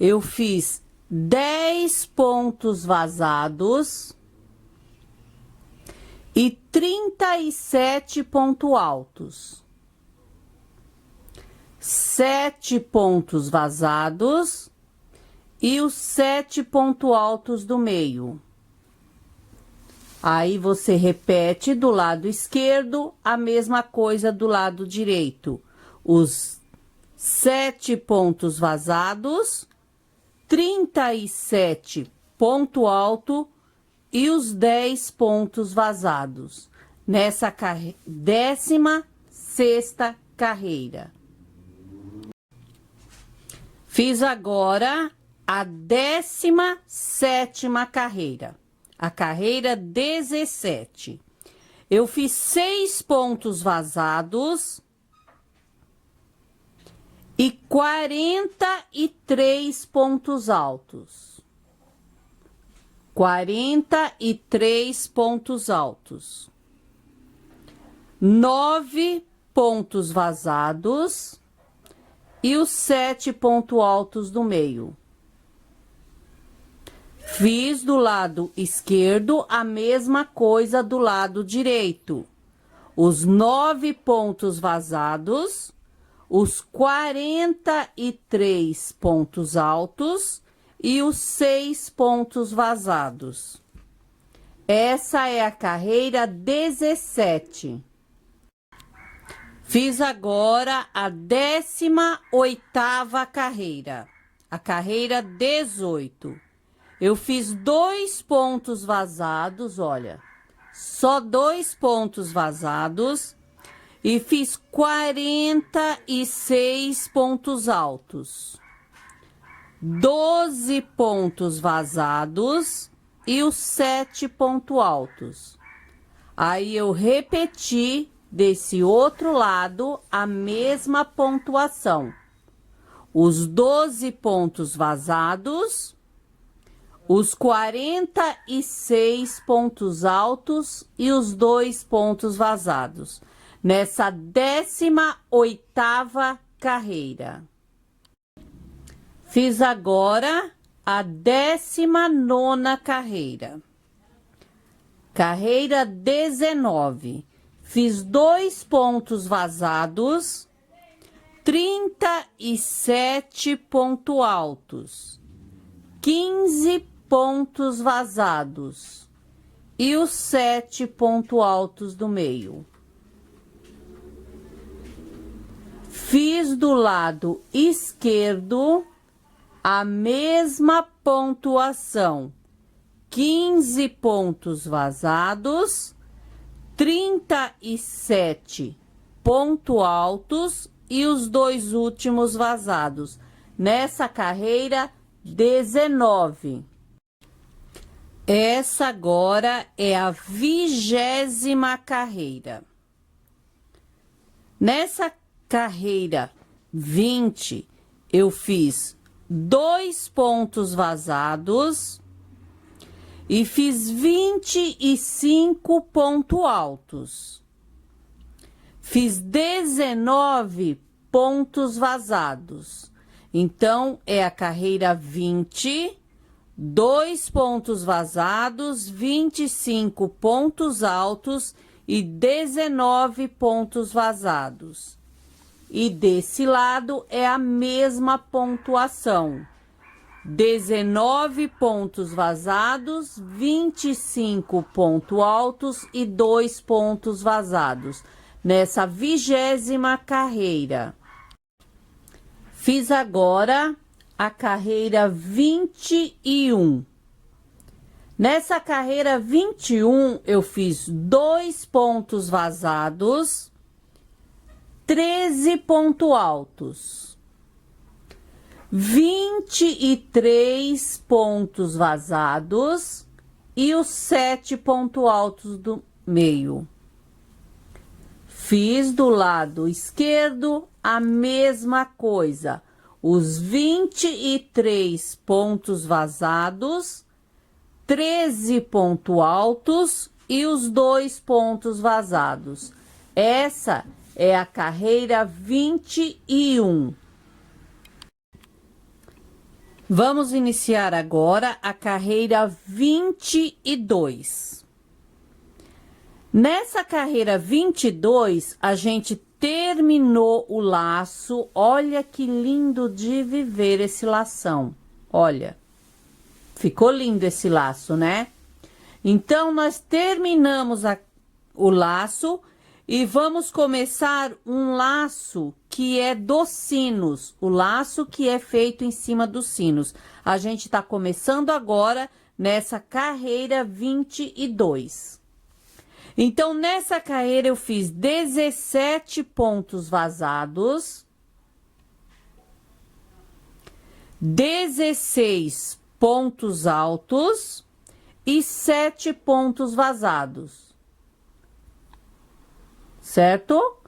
Eu fiz 10 pontos vazados e 37 pontos altos. 7 pontos vazados e os 7 pontos altos do meio. Aí, você repete do lado esquerdo a mesma coisa do lado direito. Os 7 pontos vazados, 37 ponto alto e os 10 pontos vazados. Nessa 16ª carreira. Fiz agora a 17ª carreira, a carreira 17. Eu fiz 6 pontos vazados e 43 pontos altos. 43 pontos altos. 9 pontos vazados e os 7 pontos altos do meio. Fiz do lado esquerdo a mesma coisa do lado direito. Os 9 pontos vazados, os 43 pontos altos e os 6 pontos vazados. Essa é a carreira 17. Fiz agora a 18ª carreira, a carreira 18. Eu fiz 2 pontos vazados, olha, só 2 pontos vazados e fiz 46 pontos altos, 12 pontos vazados e os 7 pontos altos. Aí eu repeti desse outro lado a mesma pontuação. Os 12 pontos vazados, os 46 pontos altos e os 2 pontos vazados. Nessa 18ª carreira. Fiz agora a 19ª carreira. Carreira 19. Fiz 2 pontos vazados, 37 pontos altos, 15 pontos vazados e os 7 pontos altos do meio. Fiz do lado esquerdo a mesma pontuação, 15 pontos vazados, 37 pontos altos e os 2 últimos vazados. Nessa carreira 19. Essa agora é a 20ª carreira. Nessa carreira 20, eu fiz 2 pontos vazados e fiz 25 pontos altos. Fiz 19 pontos vazados. Então, é a carreira 20, 2 pontos vazados, 25 pontos altos e 19 pontos vazados. E desse lado é a mesma pontuação. 19 pontos vazados, 25 pontos altos e 2 pontos vazados. Nessa 20ª carreira. Fiz agora a carreira 21. Nessa carreira 21, eu fiz 2 pontos vazados, 13 pontos altos, 23 pontos vazados e os 7 pontos altos do meio. Fiz do lado esquerdo a mesma coisa, os 23 pontos vazados, 13 pontos altos e os 2 pontos vazados. Essa é a carreira 21. Vamos iniciar agora a carreira 22. Nessa carreira 22, a gente terminou o laço. Olha que lindo de viver esse lação. Olha, ficou lindo esse laço, né? Então, nós terminamos o laço e vamos começar um laço que é dos sinos. O laço que é feito em cima dos sinos. A gente tá começando agora nessa carreira 22. Então, nessa carreira, eu fiz 17 pontos vazados, 16 pontos altos e 7 pontos vazados, certo?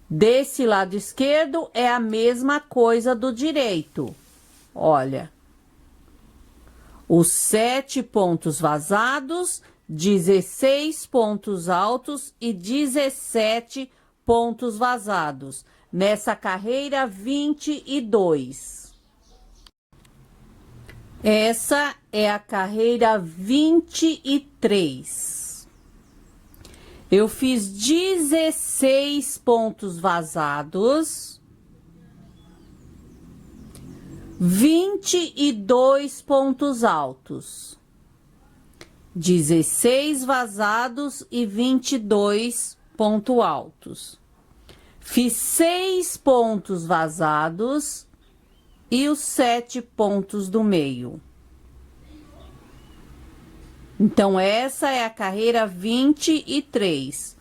Desse lado esquerdo é a mesma coisa do direito. Olha, os 7 pontos vazados, 16 pontos altos e 17 pontos vazados. Nessa carreira 22. Essa é a carreira 23. Eu fiz 16 pontos vazados, 22 pontos altos, 16 vazados e 22 pontos altos. Fiz 6 pontos vazados e os 7 pontos do meio. Então, essa é a carreira 23.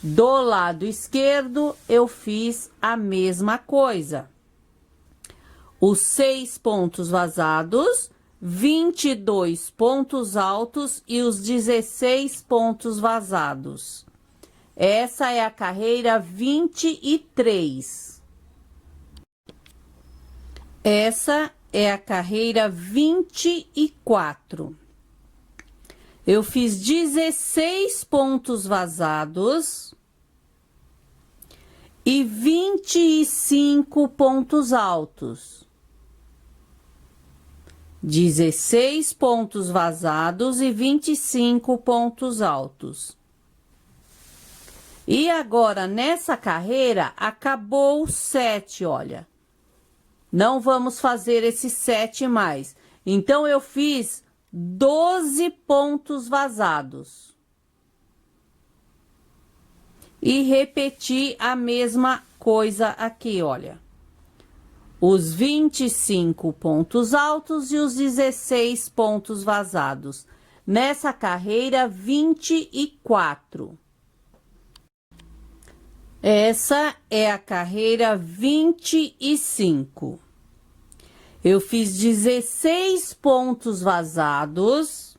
Do lado esquerdo, eu fiz a mesma coisa. Os 6 pontos vazados, 22 pontos altos e os 16 pontos vazados. Essa é a carreira 23. Essa é a carreira 24. Eu fiz 16 pontos vazados e 25 pontos altos. 16 pontos vazados e 25 pontos altos. E agora, nessa carreira, acabou o 7, olha. Não vamos fazer esse 7 mais. Então, eu fiz 12 pontos vazados. E repeti a mesma coisa aqui, olha. Os 25 pontos altos e os 16 pontos vazados. Nessa carreira 24. Essa é a carreira 25. Eu fiz 16 pontos vazados,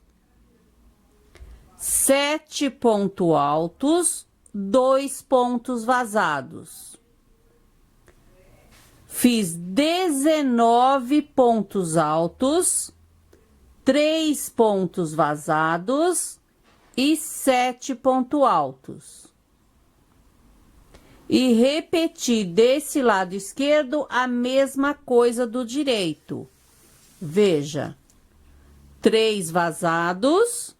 7 pontos altos, 2 pontos vazados. Fiz 19 pontos altos, 3 pontos vazados e 7 pontos altos. E repeti desse lado esquerdo a mesma coisa do direito. Veja, 3 vazados,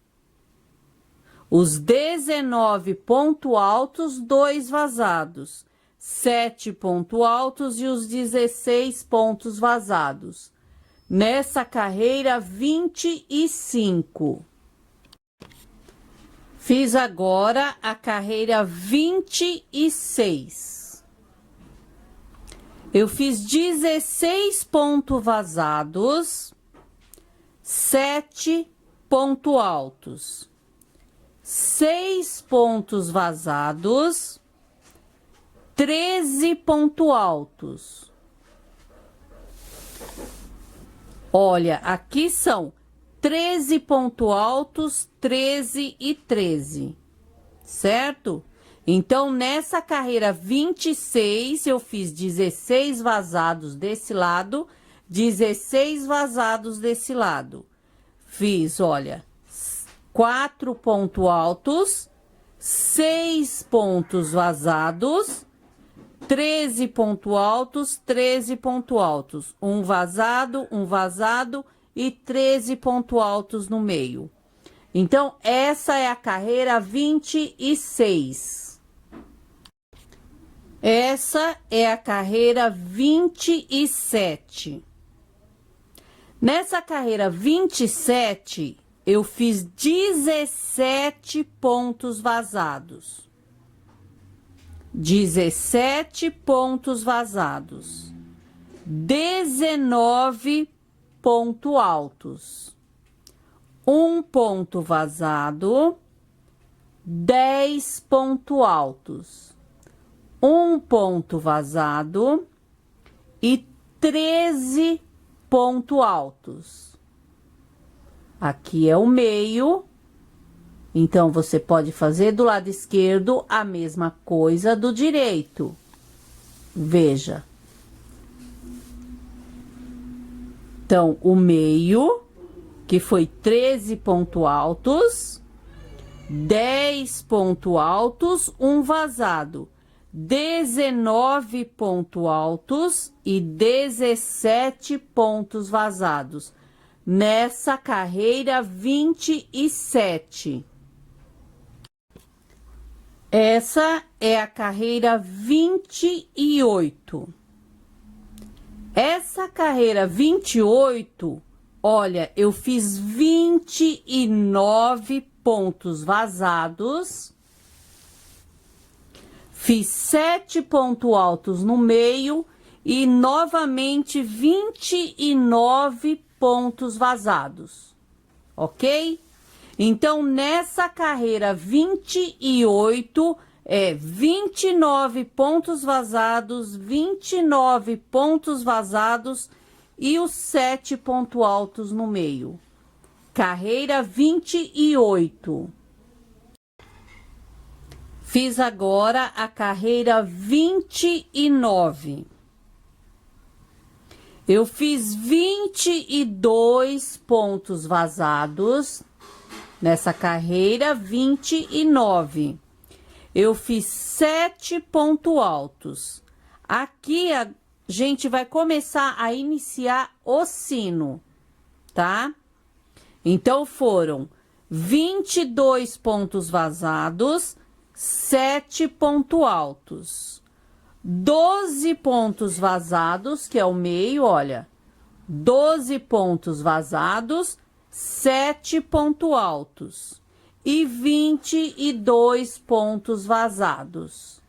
os 19 pontos altos, 2 vazados, 7 pontos altos e os 16 pontos vazados. Nessa carreira 25. Fiz agora a carreira 26. Eu fiz 16 pontos vazados, 7 pontos altos, 6 pontos vazados, 13 pontos altos. Olha, aqui são 13 pontos altos, 13 e 13, certo? Então, nessa carreira 26, eu fiz 16 vazados desse lado, 16 vazados desse lado. Fiz, olha, 4 pontos altos, 6 pontos vazados, 13 pontos altos, 13 pontos altos. Um vazado e 13 pontos altos no meio. Então, essa é a carreira 26. Essa é a carreira 27. Nessa carreira 27, eu fiz 17 pontos vazados. 17 pontos vazados. 19 pontos altos. 1 ponto vazado. 10 pontos altos. 1 ponto vazado e 13 pontos altos. Aqui é o meio, então você pode fazer do lado esquerdo a mesma coisa do direito. Veja. Então, o meio, que foi 13 pontos altos, 10 pontos altos, 1 vazado. 19 pontos altos e 17 pontos vazados. nessa carreira 27. Essa é a carreira 28. Essa carreira 28, olha, eu fiz 29 pontos vazados. Fiz 7 pontos altos no meio e novamente 29 pontos vazados, ok? Então, nessa carreira 28, 29 pontos vazados, 29 pontos vazados e os 7 pontos altos no meio. Carreira 28. Fiz agora a carreira 29. Eu fiz 22 pontos vazados nessa carreira 29. Eu fiz 7 pontos altos. Aqui a gente vai começar a iniciar o sino, tá? Então, foram 22 pontos vazados, 7 pontos altos, 12 pontos vazados, que é o meio, olha, 12 pontos vazados, 7 pontos altos e 22 pontos vazados.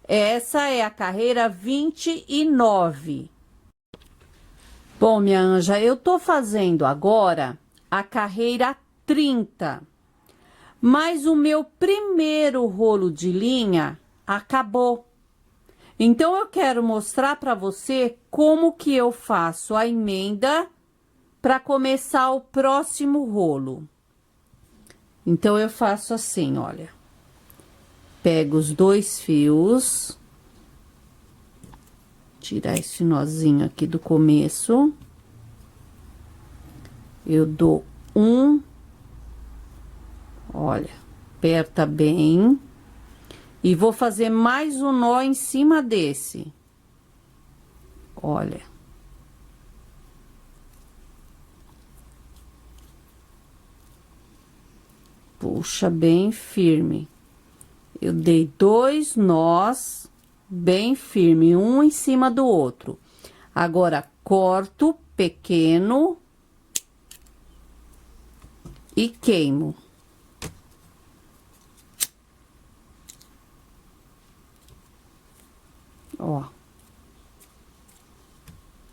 Essa é a carreira 29. Bom, minha anja, eu tô fazendo agora a carreira 30. Mas o meu primeiro rolo de linha acabou. Então, eu quero mostrar para você como que eu faço a emenda para começar o próximo rolo. Então, eu faço assim, olha. Pego os 2 fios. Tirar esse nozinho aqui do começo. Eu dou olha, aperta bem. E vou fazer mais um nó em cima desse. Olha. Puxa bem firme. Eu dei 2 nós bem firme, um em cima do outro. Agora, corto pequeno e queimo. Ó.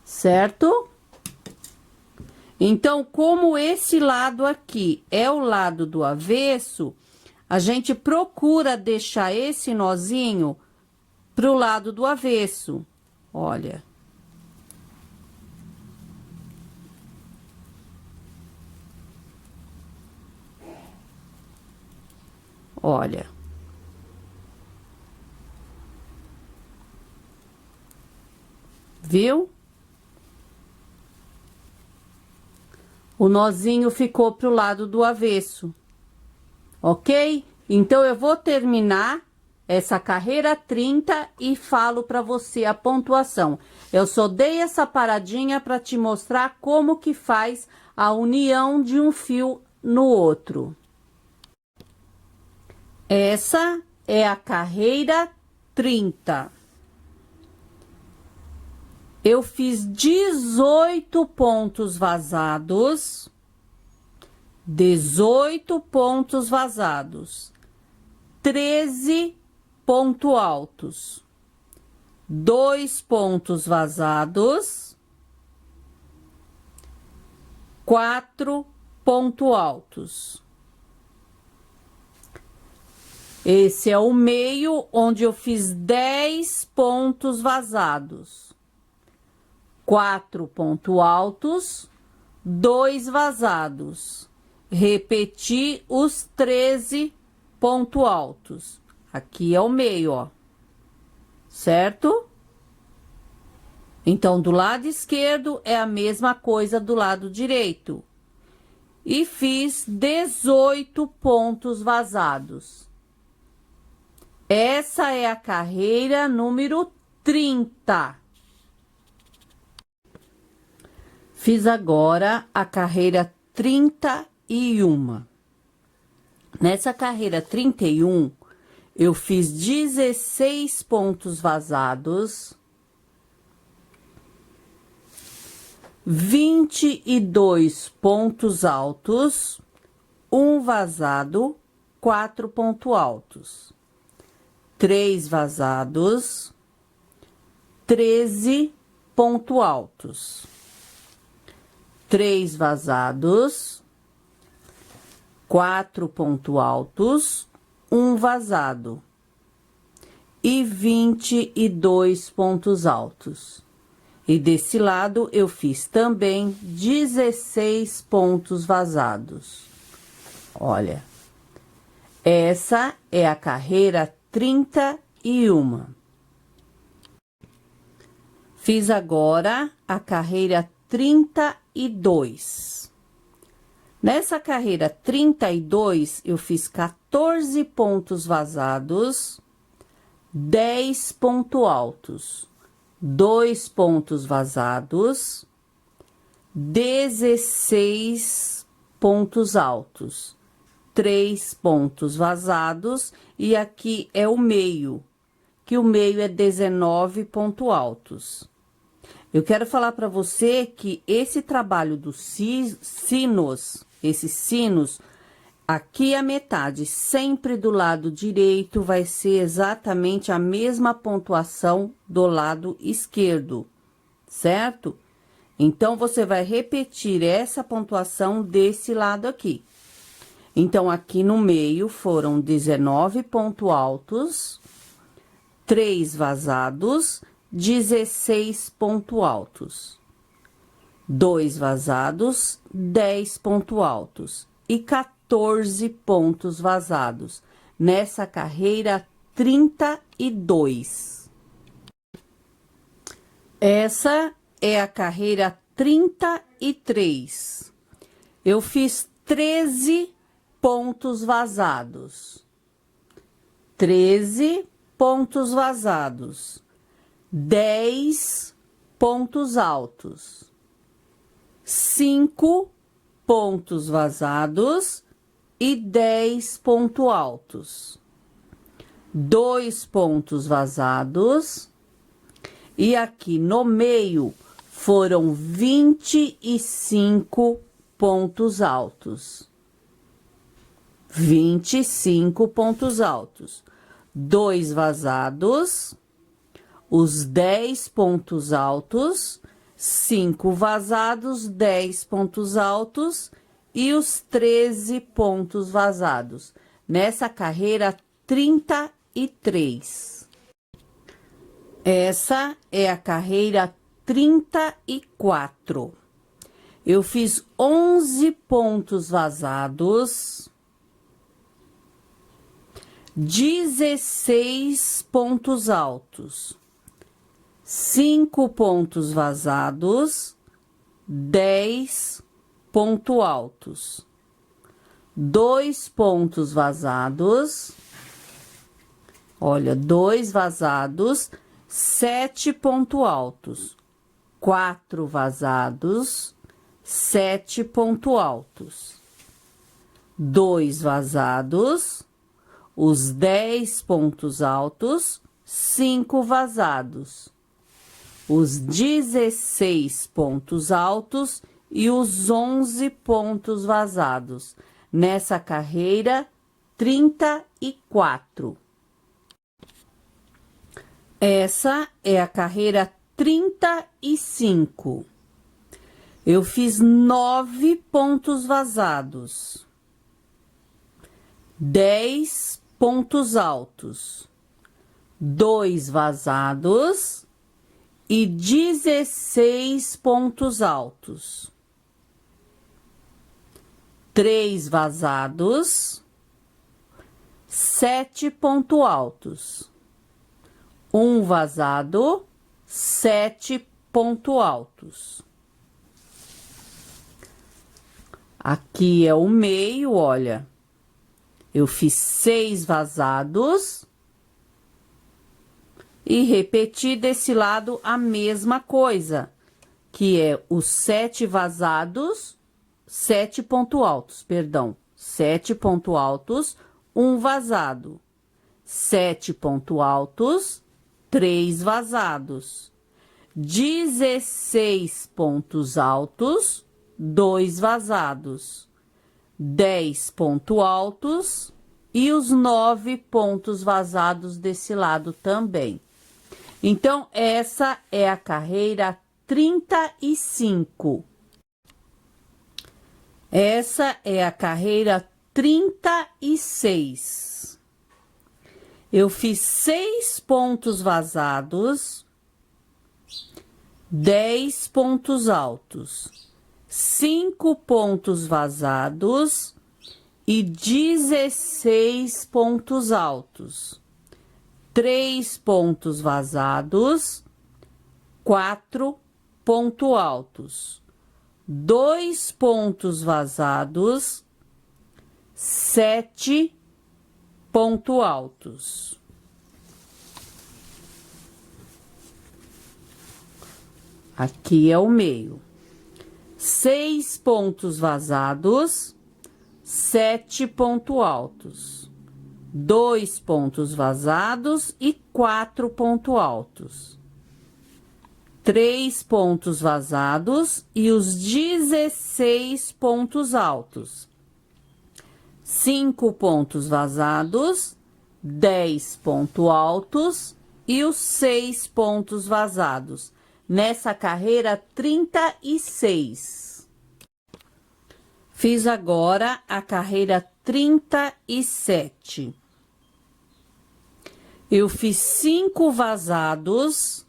Certo? Então, como esse lado aqui é o lado do avesso, a gente procura deixar esse nozinho pro lado do avesso. Olha. Olha. Viu? O nozinho ficou pro lado do avesso, ok? Então, eu vou terminar essa carreira 30 e falo para você a pontuação. Eu só dei essa paradinha para te mostrar como que faz a união de um fio no outro. Essa é a carreira 30. Eu fiz 18 pontos vazados, 18 pontos vazados, 13 pontos altos, 2 pontos vazados, 4 pontos altos. Esse é o meio, onde eu fiz 10 pontos vazados. 4 pontos altos, 2 vazados. Repeti os 13 pontos altos. Aqui é o meio, ó. Certo? Então, do lado esquerdo é a mesma coisa do lado direito. E fiz 18 pontos vazados. Essa é a carreira número 30. Fiz agora a carreira 31. Nessa carreira 31, eu fiz 16 pontos vazados, 22 pontos altos, um vazado, 4 pontos altos, 3 vazados, 13 pontos altos, 3 vazados, 4 pontos altos, um vazado e 22 pontos altos. E desse lado eu fiz também 16 pontos vazados. Olha, essa é a carreira 31. Fiz agora a carreira 32. Nessa carreira 32, eu fiz 14 pontos vazados, 10 pontos altos, 2 pontos vazados, 16 pontos altos, 3 pontos vazados, e aqui é o meio, que o meio é 19 pontos altos. Eu quero falar para você que esse trabalho dos sinos, esses sinos, aqui a metade, sempre do lado direito, vai ser exatamente a mesma pontuação do lado esquerdo, certo? Então, você vai repetir essa pontuação desse lado aqui. Então, aqui no meio foram 19 pontos altos, 3 vazados, 16 pontos altos, 2 vazados, 10 pontos altos e 14 pontos vazados nessa carreira 32. Essa é a carreira 33. Eu fiz 13 pontos vazados. 13 pontos vazados. 10 pontos altos, 5 pontos vazados e 10 pontos altos, 2 pontos vazados, e aqui no meio foram 25 pontos altos. 25 pontos altos, 2 vazados, os 10 pontos altos, 5 vazados, 10 pontos altos e os 13 pontos vazados, nessa carreira 33. Essa é a carreira 34. Eu fiz 11 pontos vazados, 16 pontos altos, 5 pontos vazados, 10 pontos altos, 2 pontos vazados, olha, 2 vazados, 7 pontos altos, 4 vazados, 7 pontos altos, 2 vazados, os 10 pontos altos, 5 vazados, os 16 pontos altos e os 11 pontos vazados, nessa carreira 34. Essa é a carreira 35. Eu fiz 9 pontos vazados, 10 pontos altos, 2 vazados e 16 pontos altos, 3 vazados, 7 pontos altos, 1 vazado, 7 pontos altos. Aqui é o meio, olha. Eu fiz 6 vazados e repeti desse lado a mesma coisa. que é os 7 vazados, 7 ponto altos, perdão, 7 ponto altos, 1 vazado. 7 ponto altos, 3 vazados. 16 pontos altos, 2 vazados. 10 pontos altos e os 9 pontos vazados desse lado também. Então, essa é a carreira 35. Essa é a carreira 36. Eu fiz 6 pontos vazados, 10 pontos altos, 5 pontos vazados e 16 pontos altos. 3 pontos vazados, 4 pontos altos, 2 pontos vazados, 7 pontos altos. Aqui é o meio. 6 pontos vazados, 7 pontos altos. 2 pontos vazados e 4 pontos altos. 3 pontos vazados e os 16 pontos altos. 5 pontos vazados, 10 pontos altos e os 6 pontos vazados. Nessa carreira 36. Fiz agora a carreira 37. Eu fiz 5 vazados,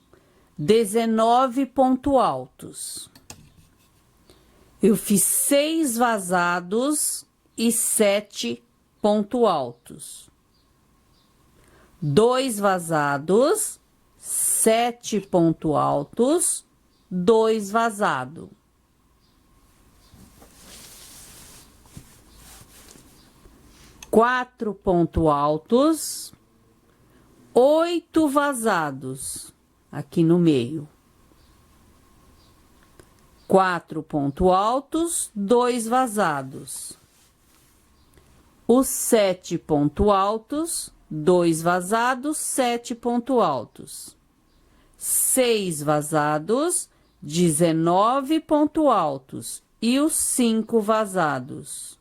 19 pontos altos. Eu fiz 6 vazados e 7 pontos altos. 2 vazados, 7 pontos altos, 2 vazados. 4 pontos altos, 8 vazados aqui no meio. 4 pontos altos, 2 vazados. Os 7 pontos altos, 2 vazados, 7 pontos altos. 6 vazados, 19 pontos altos e os 5 vazados.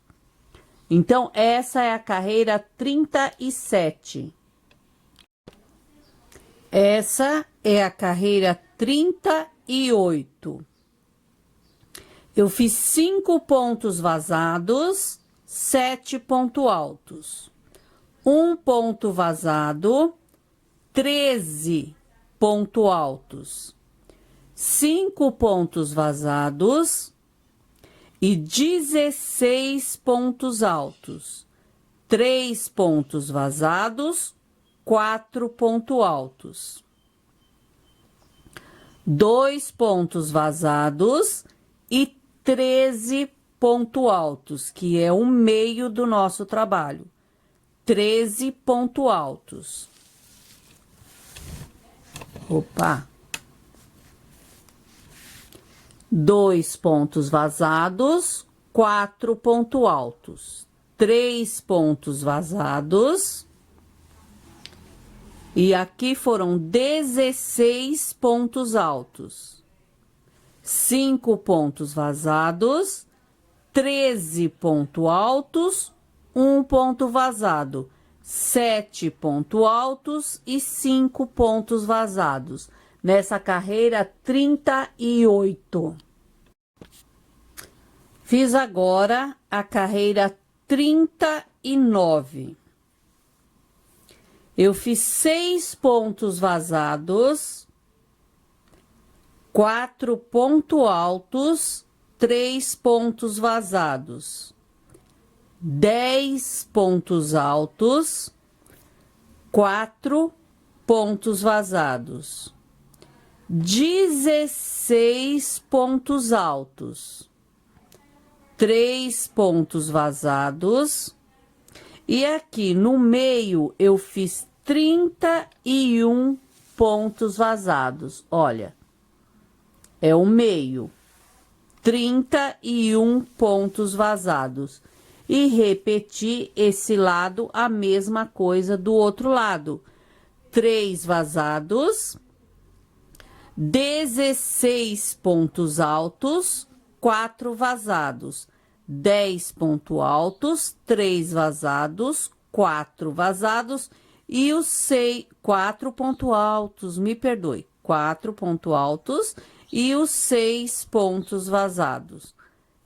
Então, essa é a carreira 37. Essa é a carreira 38. Eu fiz 5 pontos vazados, 7 pontos altos. 1 ponto vazado, 13 pontos altos. 5 pontos vazados e 16 pontos altos. 3 pontos vazados, 4 pontos altos. 2 pontos vazados e 13 pontos altos, que é o meio do nosso trabalho. 13 pontos altos. Opa! 2 pontos vazados, 4 pontos altos. 3 pontos vazados. E aqui foram 16 pontos altos. 5 pontos vazados, 13 pontos altos, 1 ponto vazado, 7 pontos altos e 5 pontos vazados. Nessa carreira 38. Fiz agora a carreira 39. Eu fiz 6 pontos vazados, 4 pontos altos, 3 pontos vazados, 10 pontos altos, 4 pontos vazados, 16 pontos altos, 3 pontos vazados, e aqui no meio eu fiz 31 pontos vazados. Olha, é o meio. 31 pontos vazados. E repetir esse lado, a mesma coisa do outro lado. 3 vazados, 16 pontos altos, 4 vazados. 10 pontos altos, 3 vazados, 4 vazados e os 4 pontos altos, me perdoe, 4 pontos altos e os 6 pontos vazados.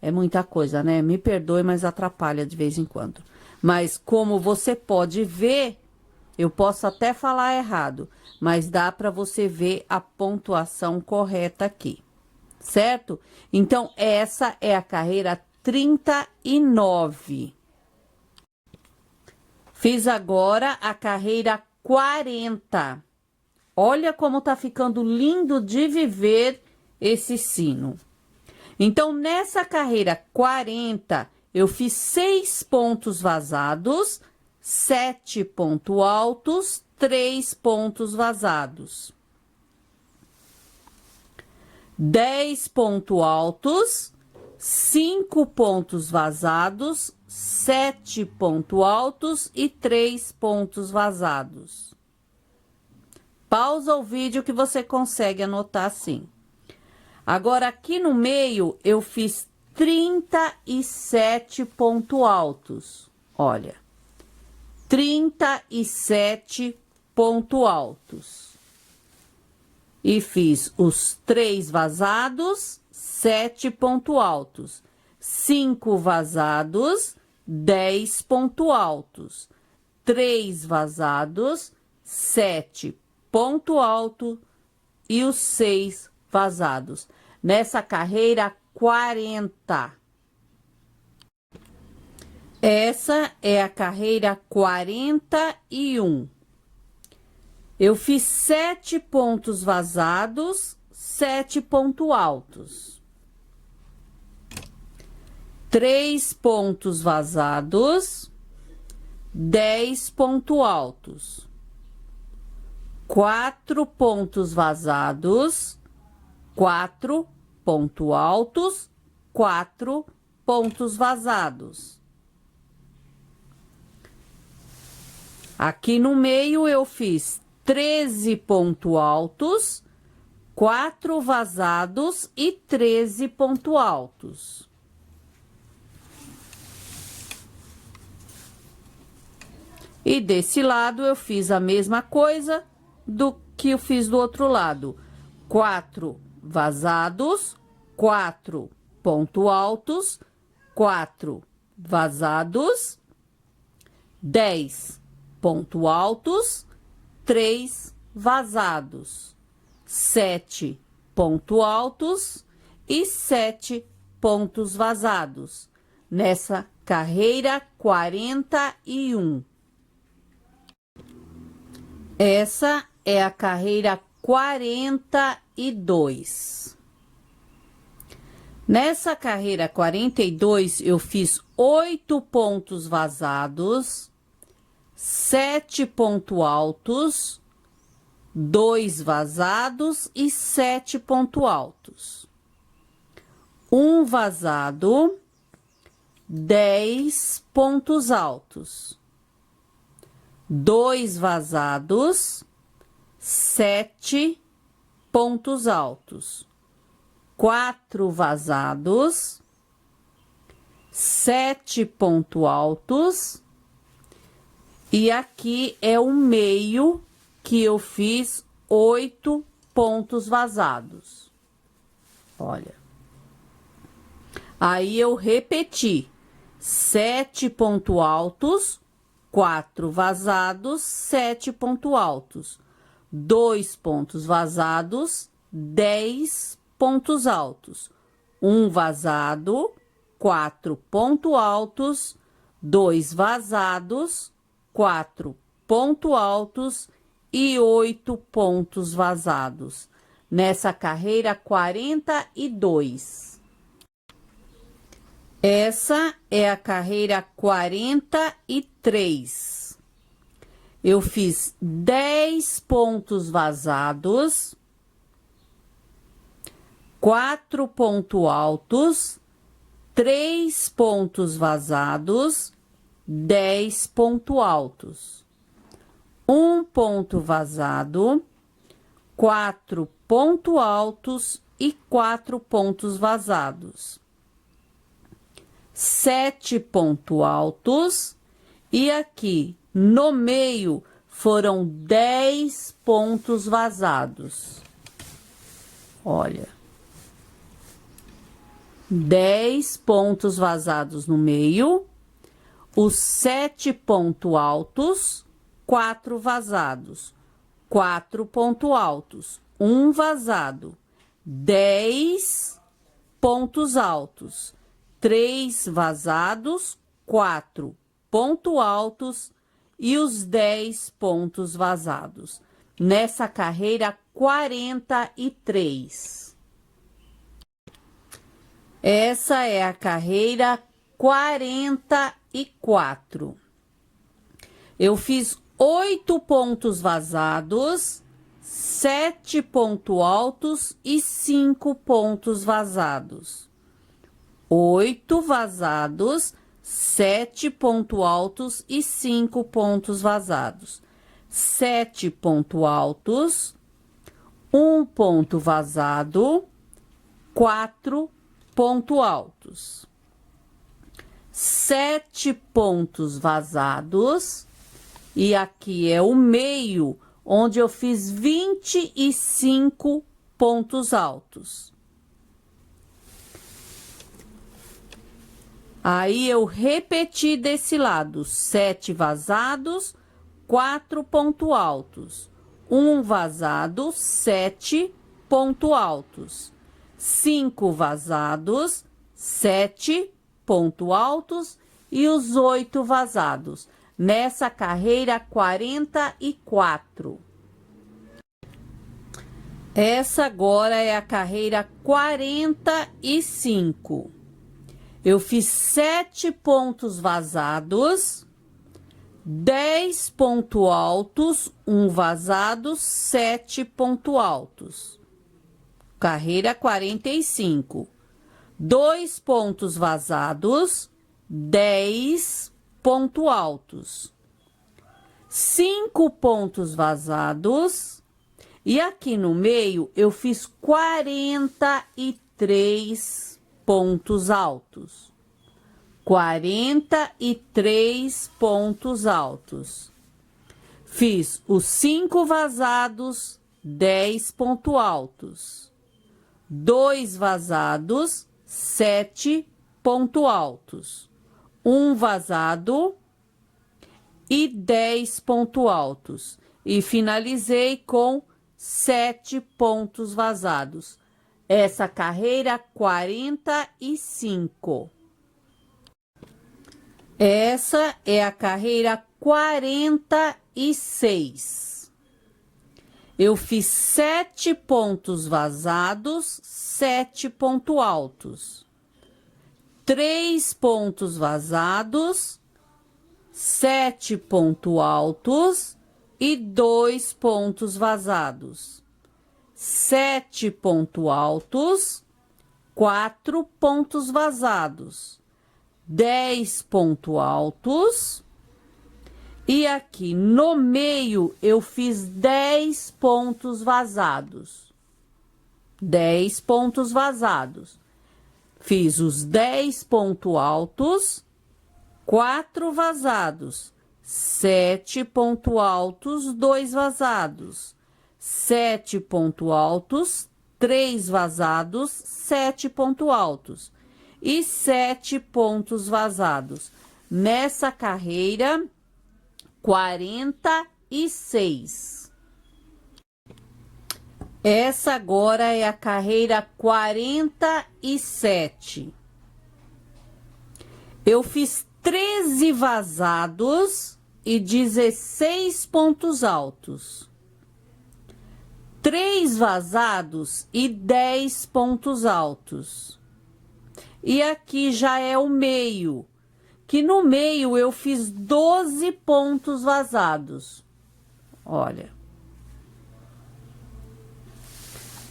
É muita coisa, né? Me perdoe, mas atrapalha de vez em quando. Mas como você pode ver, eu posso até falar errado, mas dá para você ver a pontuação correta aqui, certo? Então, essa é a carreira 39. Fiz agora a carreira 40. Olha como tá ficando lindo de viver esse sino. Então, nessa carreira 40, eu fiz 6 pontos vazados, 7 pontos altos, 3 pontos vazados. 10 pontos altos, 5 pontos vazados, 7 pontos altos e 3 pontos vazados. Pausa o vídeo que você consegue anotar assim. Agora, aqui no meio, eu fiz 37 pontos altos. Olha, 37 pontos altos. E fiz os 3 vazados, 7 pontos altos. 5 vazados, 10 pontos altos. 3 vazados, 7 pontos altos e os 6 vazados. Nessa carreira 40. Essa é a carreira 41. Eu fiz 7 pontos vazados, 7 pontos altos. 3 pontos vazados, 10 pontos altos. 4 pontos vazados, 4 pontos altos, 4 pontos vazados. Aqui no meio eu fiz 13 pontos altos, 4 vazados e 13 pontos altos. E desse lado eu fiz a mesma coisa do que eu fiz do outro lado. 4 vazados, 4 pontos altos, 4 vazados, 10 pontos altos, 3 vazados, 7 pontos altos e 7 pontos vazados. Nessa carreira 41. Essa é a carreira 42. Nessa carreira 42, eu fiz 8 pontos vazados, 7 pontos altos, 2 vazados e 7 pontos altos. 1 vazado, 10 pontos altos. 2 vazados, 7 pontos altos. 4 vazados, 7 pontos altos. E aqui é o meio que eu fiz 8 pontos vazados. Olha. Aí eu repeti 7 pontos altos, 4 vazados, 7 pontos altos, 2 pontos vazados, 10 pontos altos, 1 vazado, 4 pontos altos, 2 vazados, 4 pontos altos e 8 pontos vazados. Nessa carreira 42. Essa é a carreira 43. Eu fiz 10 pontos vazados, 4 pontos altos, 3 pontos vazados, 10 pontos altos. 1 ponto vazado, 4 pontos altos e 4 pontos vazados. 7 pontos altos e aqui no meio foram 10 pontos vazados. Olha, 10 pontos vazados no meio, os 7 pontos altos, 4 vazados, 4 pontos altos, 1 vazado, 10 pontos altos, 3 vazados, 4 pontos altos e os 10 pontos vazados. Nessa carreira 43. Essa é a carreira 44. Eu fiz 8 pontos vazados, 7 pontos altos e 5 pontos vazados. 8 vazados, 7 pontos altos e 5 pontos vazados. 7 pontos altos, 1 ponto vazado, 4 pontos altos. 7 pontos vazados, e aqui é o meio, onde eu fiz 25 pontos altos. Aí, eu repeti desse lado, 7 vazados, 4 pontos altos. 1 vazado, 7 pontos altos. 5 vazados, 7 pontos altos e os 8 vazados. Nessa carreira 44. Essa agora é a carreira 45. Eu fiz 7 pontos vazados, 10 pontos altos, 1 vazado, 7 pontos altos. Carreira 45. 2 pontos vazados, 10 pontos altos. 5 pontos vazados. E aqui no meio eu fiz 43 pontos altos. 43 pontos altos. Fiz os 5 vazados, 10 pontos altos. 2 vazados, 7 pontos altos. 1 vazado e 10 pontos altos. E finalizei com 7 pontos vazados. Essa carreira 45. Essa é a carreira 46. Eu fiz 7 pontos vazados, 7 pontos altos. 3 pontos vazados, 7 pontos altos e 2 pontos vazados. 7 pontos altos, 4 pontos vazados. 10 pontos altos. E aqui no meio eu fiz 10 pontos vazados. 10 pontos vazados. Fiz os 10 pontos altos, 4 vazados, 7 pontos altos, 2 vazados, 7 pontos altos, 3 vazados, 7 pontos altos e 7 pontos vazados. Nessa carreira 46. Essa agora é a carreira 47. Eu fiz 13 vazados e 16 pontos altos. 3 vazados e 10 pontos altos. E aqui já é o meio, que no meio eu fiz 12 pontos vazados. Olha.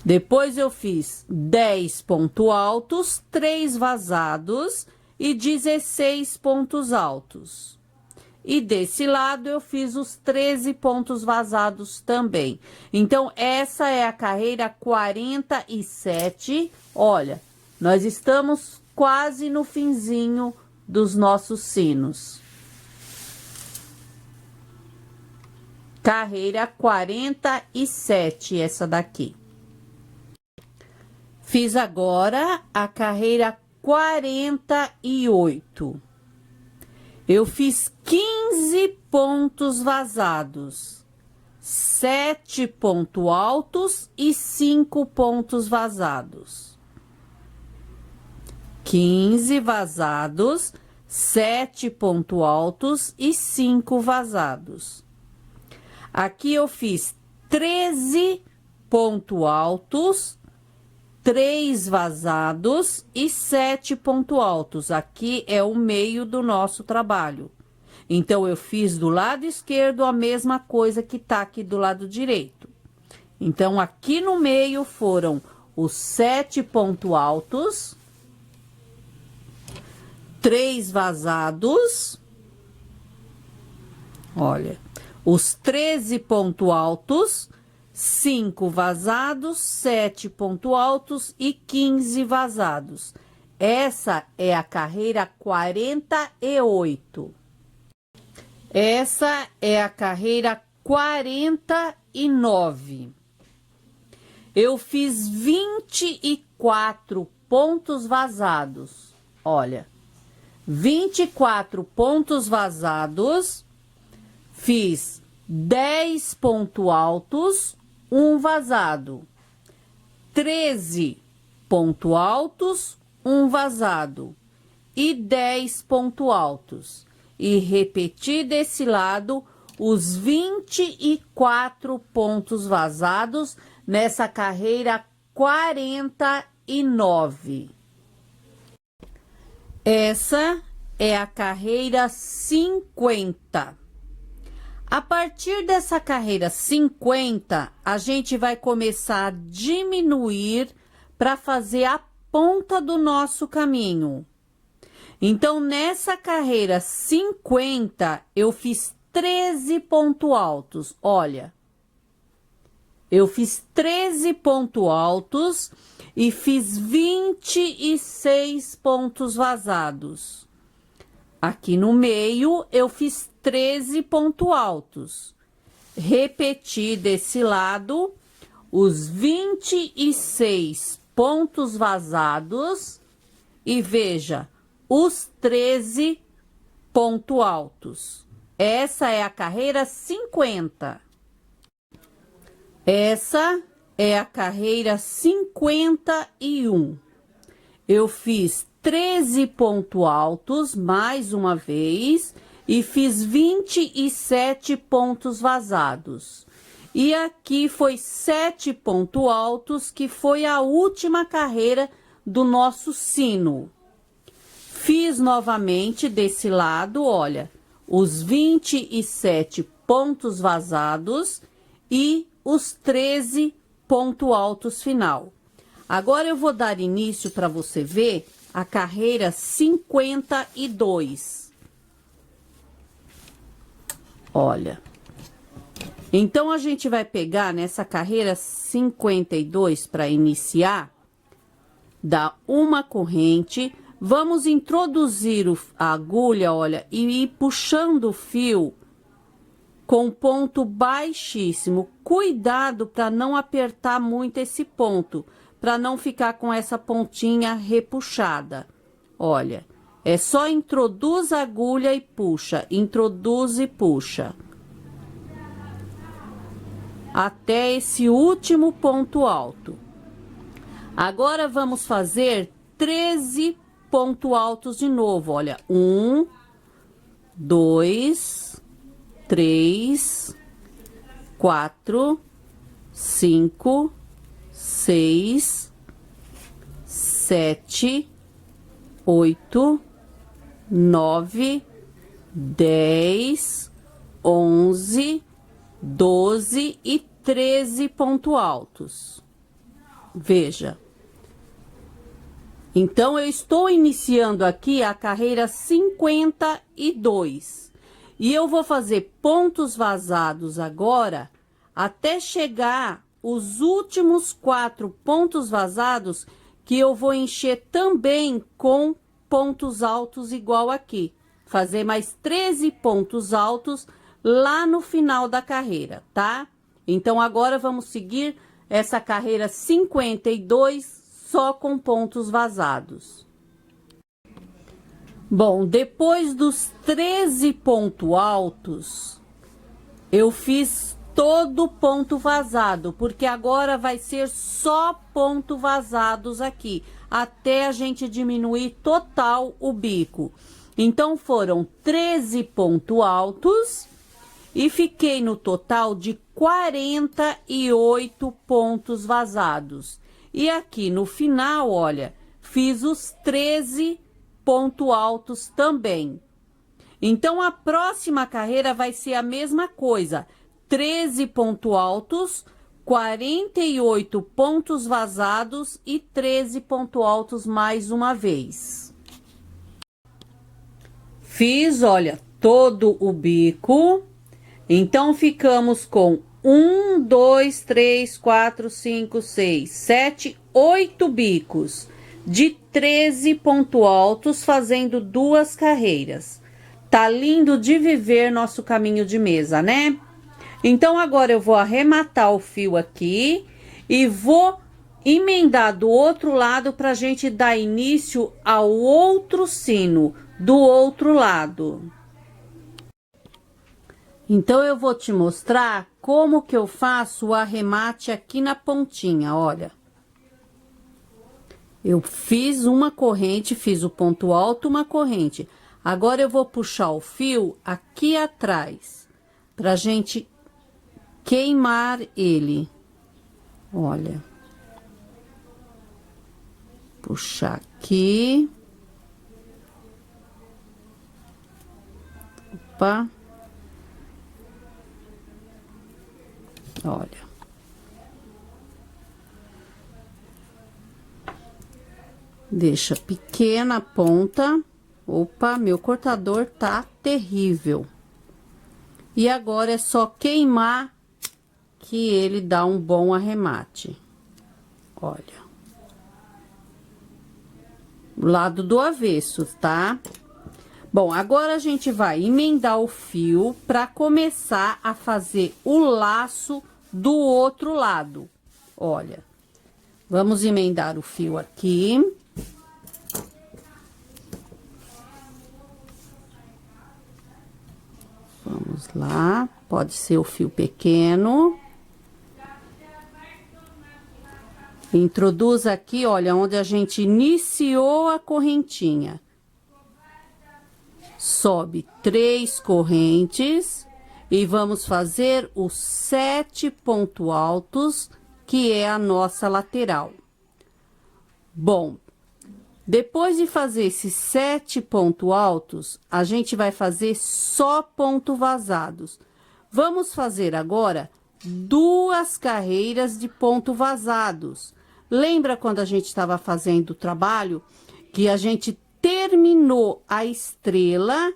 Depois eu fiz 10 pontos altos, 3 vazados e 16 pontos altos. E desse lado eu fiz os 13 pontos vazados também. Então, essa é a carreira 47. Olha, nós estamos quase no finzinho dos nossos sinos. Carreira 47, essa daqui. Fiz agora a carreira 48. Eu fiz 15 pontos vazados, 7 pontos altos e 5 pontos vazados. 15 vazados, 7 pontos altos e 5 vazados. Aqui eu fiz 13 pontos altos, 3 vazados e 7 pontos altos. Aqui é o meio do nosso trabalho. Então, eu fiz do lado esquerdo a mesma coisa que tá aqui do lado direito. Então, aqui no meio foram os 7 pontos altos, 3 vazados, olha, os 13 pontos altos, 5 vazados, 7 pontos altos e 15 vazados. Essa é a carreira 48. Essa é a carreira 49. Eu fiz 24 pontos vazados. Olha, 24 pontos vazados, fiz 10 pontos altos, 1 vazado, 13 pontos altos, 1 vazado e 10 pontos altos. E repeti desse lado os 24 pontos vazados nessa carreira 49. Essa é a carreira 50. A partir dessa carreira 50, a gente vai começar a diminuir para fazer a ponta do nosso caminho. Então, nessa carreira 50, eu fiz 13 pontos altos. Olha, eu fiz 13 pontos altos e fiz 26 pontos vazados. Aqui no meio, eu fiz 13 pontos altos. Repeti desse lado os 26 pontos vazados e veja os 13 pontos altos. Essa é a carreira 50. Essa é a carreira 51. Eu fiz 13 pontos altos, mais uma vez, e fiz 27 pontos vazados. E aqui foi 7 pontos altos, que foi a última carreira do nosso sino. Fiz novamente desse lado, olha, os 27 pontos vazados e os 13 pontos altos final. Agora eu vou dar início para você ver a carreira 52. Olha. Então, a gente vai pegar nessa carreira 52 para iniciar, dar uma corrente, vamos introduzir a agulha, olha, e ir puxando o fio com ponto baixíssimo. Cuidado para não apertar muito esse ponto, para não ficar com essa pontinha repuxada. Olha, é só introduz a agulha e puxa, introduz e puxa. Até esse último ponto alto. Agora, vamos fazer 13 pontos altos de novo, olha. 1, 2, 3, 4, 5, 6, 7, 8, 9, 10, 11, 12 e 13 pontos altos. Veja. Então, eu estou iniciando aqui a carreira 52. E eu vou fazer pontos vazados agora, até chegar os últimos 4 pontos vazados, que eu vou encher também com pontos altos igual aqui. Fazer mais 13 pontos altos lá no final da carreira, tá? Então, agora vamos seguir essa carreira 52 só com pontos vazados. Bom, depois dos 13 pontos altos, eu fiz todo ponto vazado, porque agora vai ser só ponto vazados aqui, até a gente diminuir total o bico. Então, foram 13 pontos altos e fiquei no total de 48 pontos vazados. E aqui no final, olha, fiz os 13 pontos altos também. Então, a próxima carreira vai ser a mesma coisa. 13 pontos altos, 48 pontos vazados e 13 pontos altos mais uma vez. Fiz, olha, todo o bico. Então, ficamos com 1, 2, 3, 4, 5, 6, 7, 8 bicos de 13 pontos altos, fazendo 2 carreiras. Tá lindo de viver nosso caminho de mesa, né? Então, agora eu vou arrematar o fio aqui e vou emendar do outro lado pra gente dar início ao outro sino do outro lado. Então, eu vou te mostrar como que eu faço o arremate aqui na pontinha, olha. Eu fiz uma corrente, fiz o ponto alto, uma corrente. Agora, eu vou puxar o fio aqui atrás, pra gente queimar ele. Olha. Puxar aqui. Opa. Olha. Deixa pequena a ponta. Opa, meu cortador tá terrível. E agora é só queimar que ele dá um bom arremate. Olha. Lado do avesso, tá? Bom, agora a gente vai emendar o fio para começar a fazer o laço do outro lado. Olha, vamos emendar o fio aqui. Vamos lá, pode ser o fio pequeno. Introduz aqui, olha, onde a gente iniciou a correntinha. Sobe 3 correntes e vamos fazer os 7 pontos altos, que é a nossa lateral. Bom, depois de fazer esses 7 pontos altos, a gente vai fazer só pontos vazados. Vamos fazer agora 2 carreiras de pontos vazados. Lembra quando a gente estava fazendo o trabalho que a gente terminou a estrela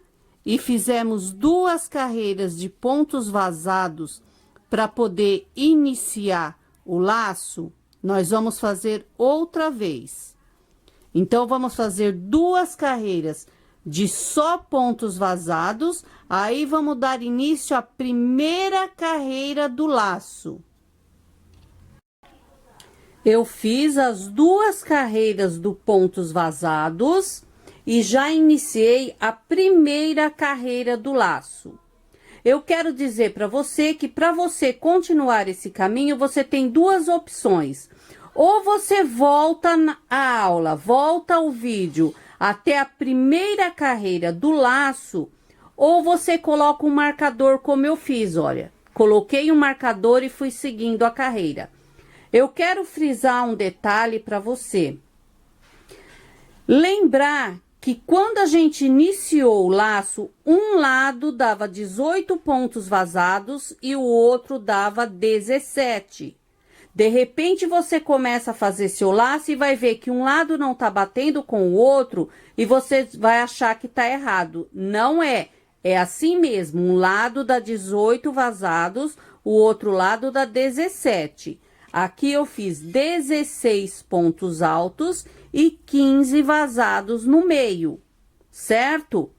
e fizemos 2 carreiras de pontos vazados para poder iniciar o laço? Nós vamos fazer outra vez. Então, vamos fazer 2 carreiras de só pontos vazados, aí vamos dar início à primeira carreira do laço. Eu fiz as 2 carreiras do pontos vazados e já iniciei a primeira carreira do laço. Eu quero dizer para você que para você continuar esse caminho, você tem 2 opções. Ou você volta a aula, volta ao vídeo até a primeira carreira do laço, ou você coloca um marcador como eu fiz, olha. Coloquei um marcador e fui seguindo a carreira. Eu quero frisar um detalhe para você. Lembrar que quando a gente iniciou o laço, um lado dava 18 pontos vazados e o outro dava 17. De repente você começa a fazer seu laço e vai ver que um lado não tá batendo com o outro e você vai achar que tá errado. Não é. É assim mesmo. Um lado dá 18 vazados, o outro lado dá 17. Aqui eu fiz 16 pontos altos e 15 vazados no meio, certo?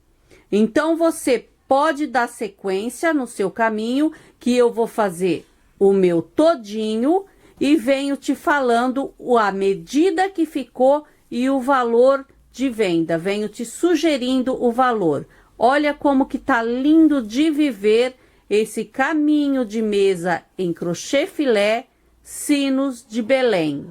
Então, você pode dar sequência no seu caminho, que eu vou fazer o meu todinho e venho te falando a medida que ficou e o valor de venda. Venho te sugerindo o valor. Olha como que tá lindo de viver esse caminho de mesa em crochê filé Sinos de Belém.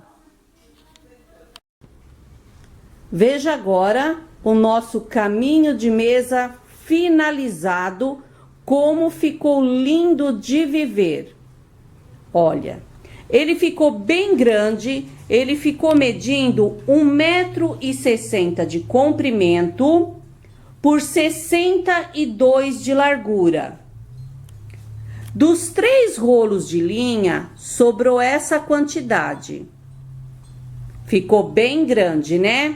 Veja agora o nosso caminho de mesa finalizado, como ficou lindo de viver. Olha, ele ficou bem grande, ele ficou medindo 1,60 m de comprimento por 62 de largura. Dos 3 rolos de linha, sobrou essa quantidade. Ficou bem grande, né?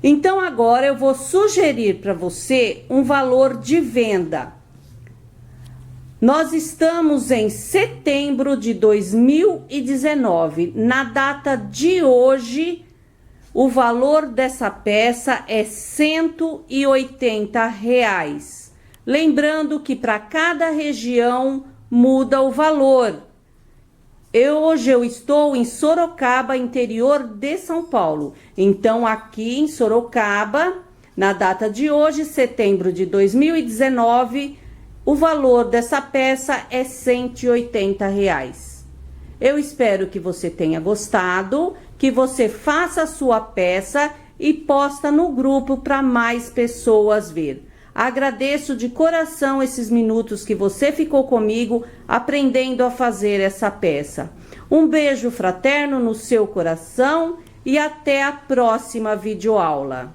Então, agora eu vou sugerir para você um valor de venda. Nós estamos em setembro de 2019. Na data de hoje, o valor dessa peça é R$180. Lembrando que para cada região muda o valor. Hoje eu estou em Sorocaba, interior de São Paulo. Então, aqui em Sorocaba, na data de hoje, setembro de 2019, o valor dessa peça é R$180. Eu espero que você tenha gostado, que você faça a sua peça e posta no grupo para mais pessoas ver. Agradeço de coração esses minutos que você ficou comigo aprendendo a fazer essa peça. Um beijo fraterno no seu coração e até a próxima videoaula.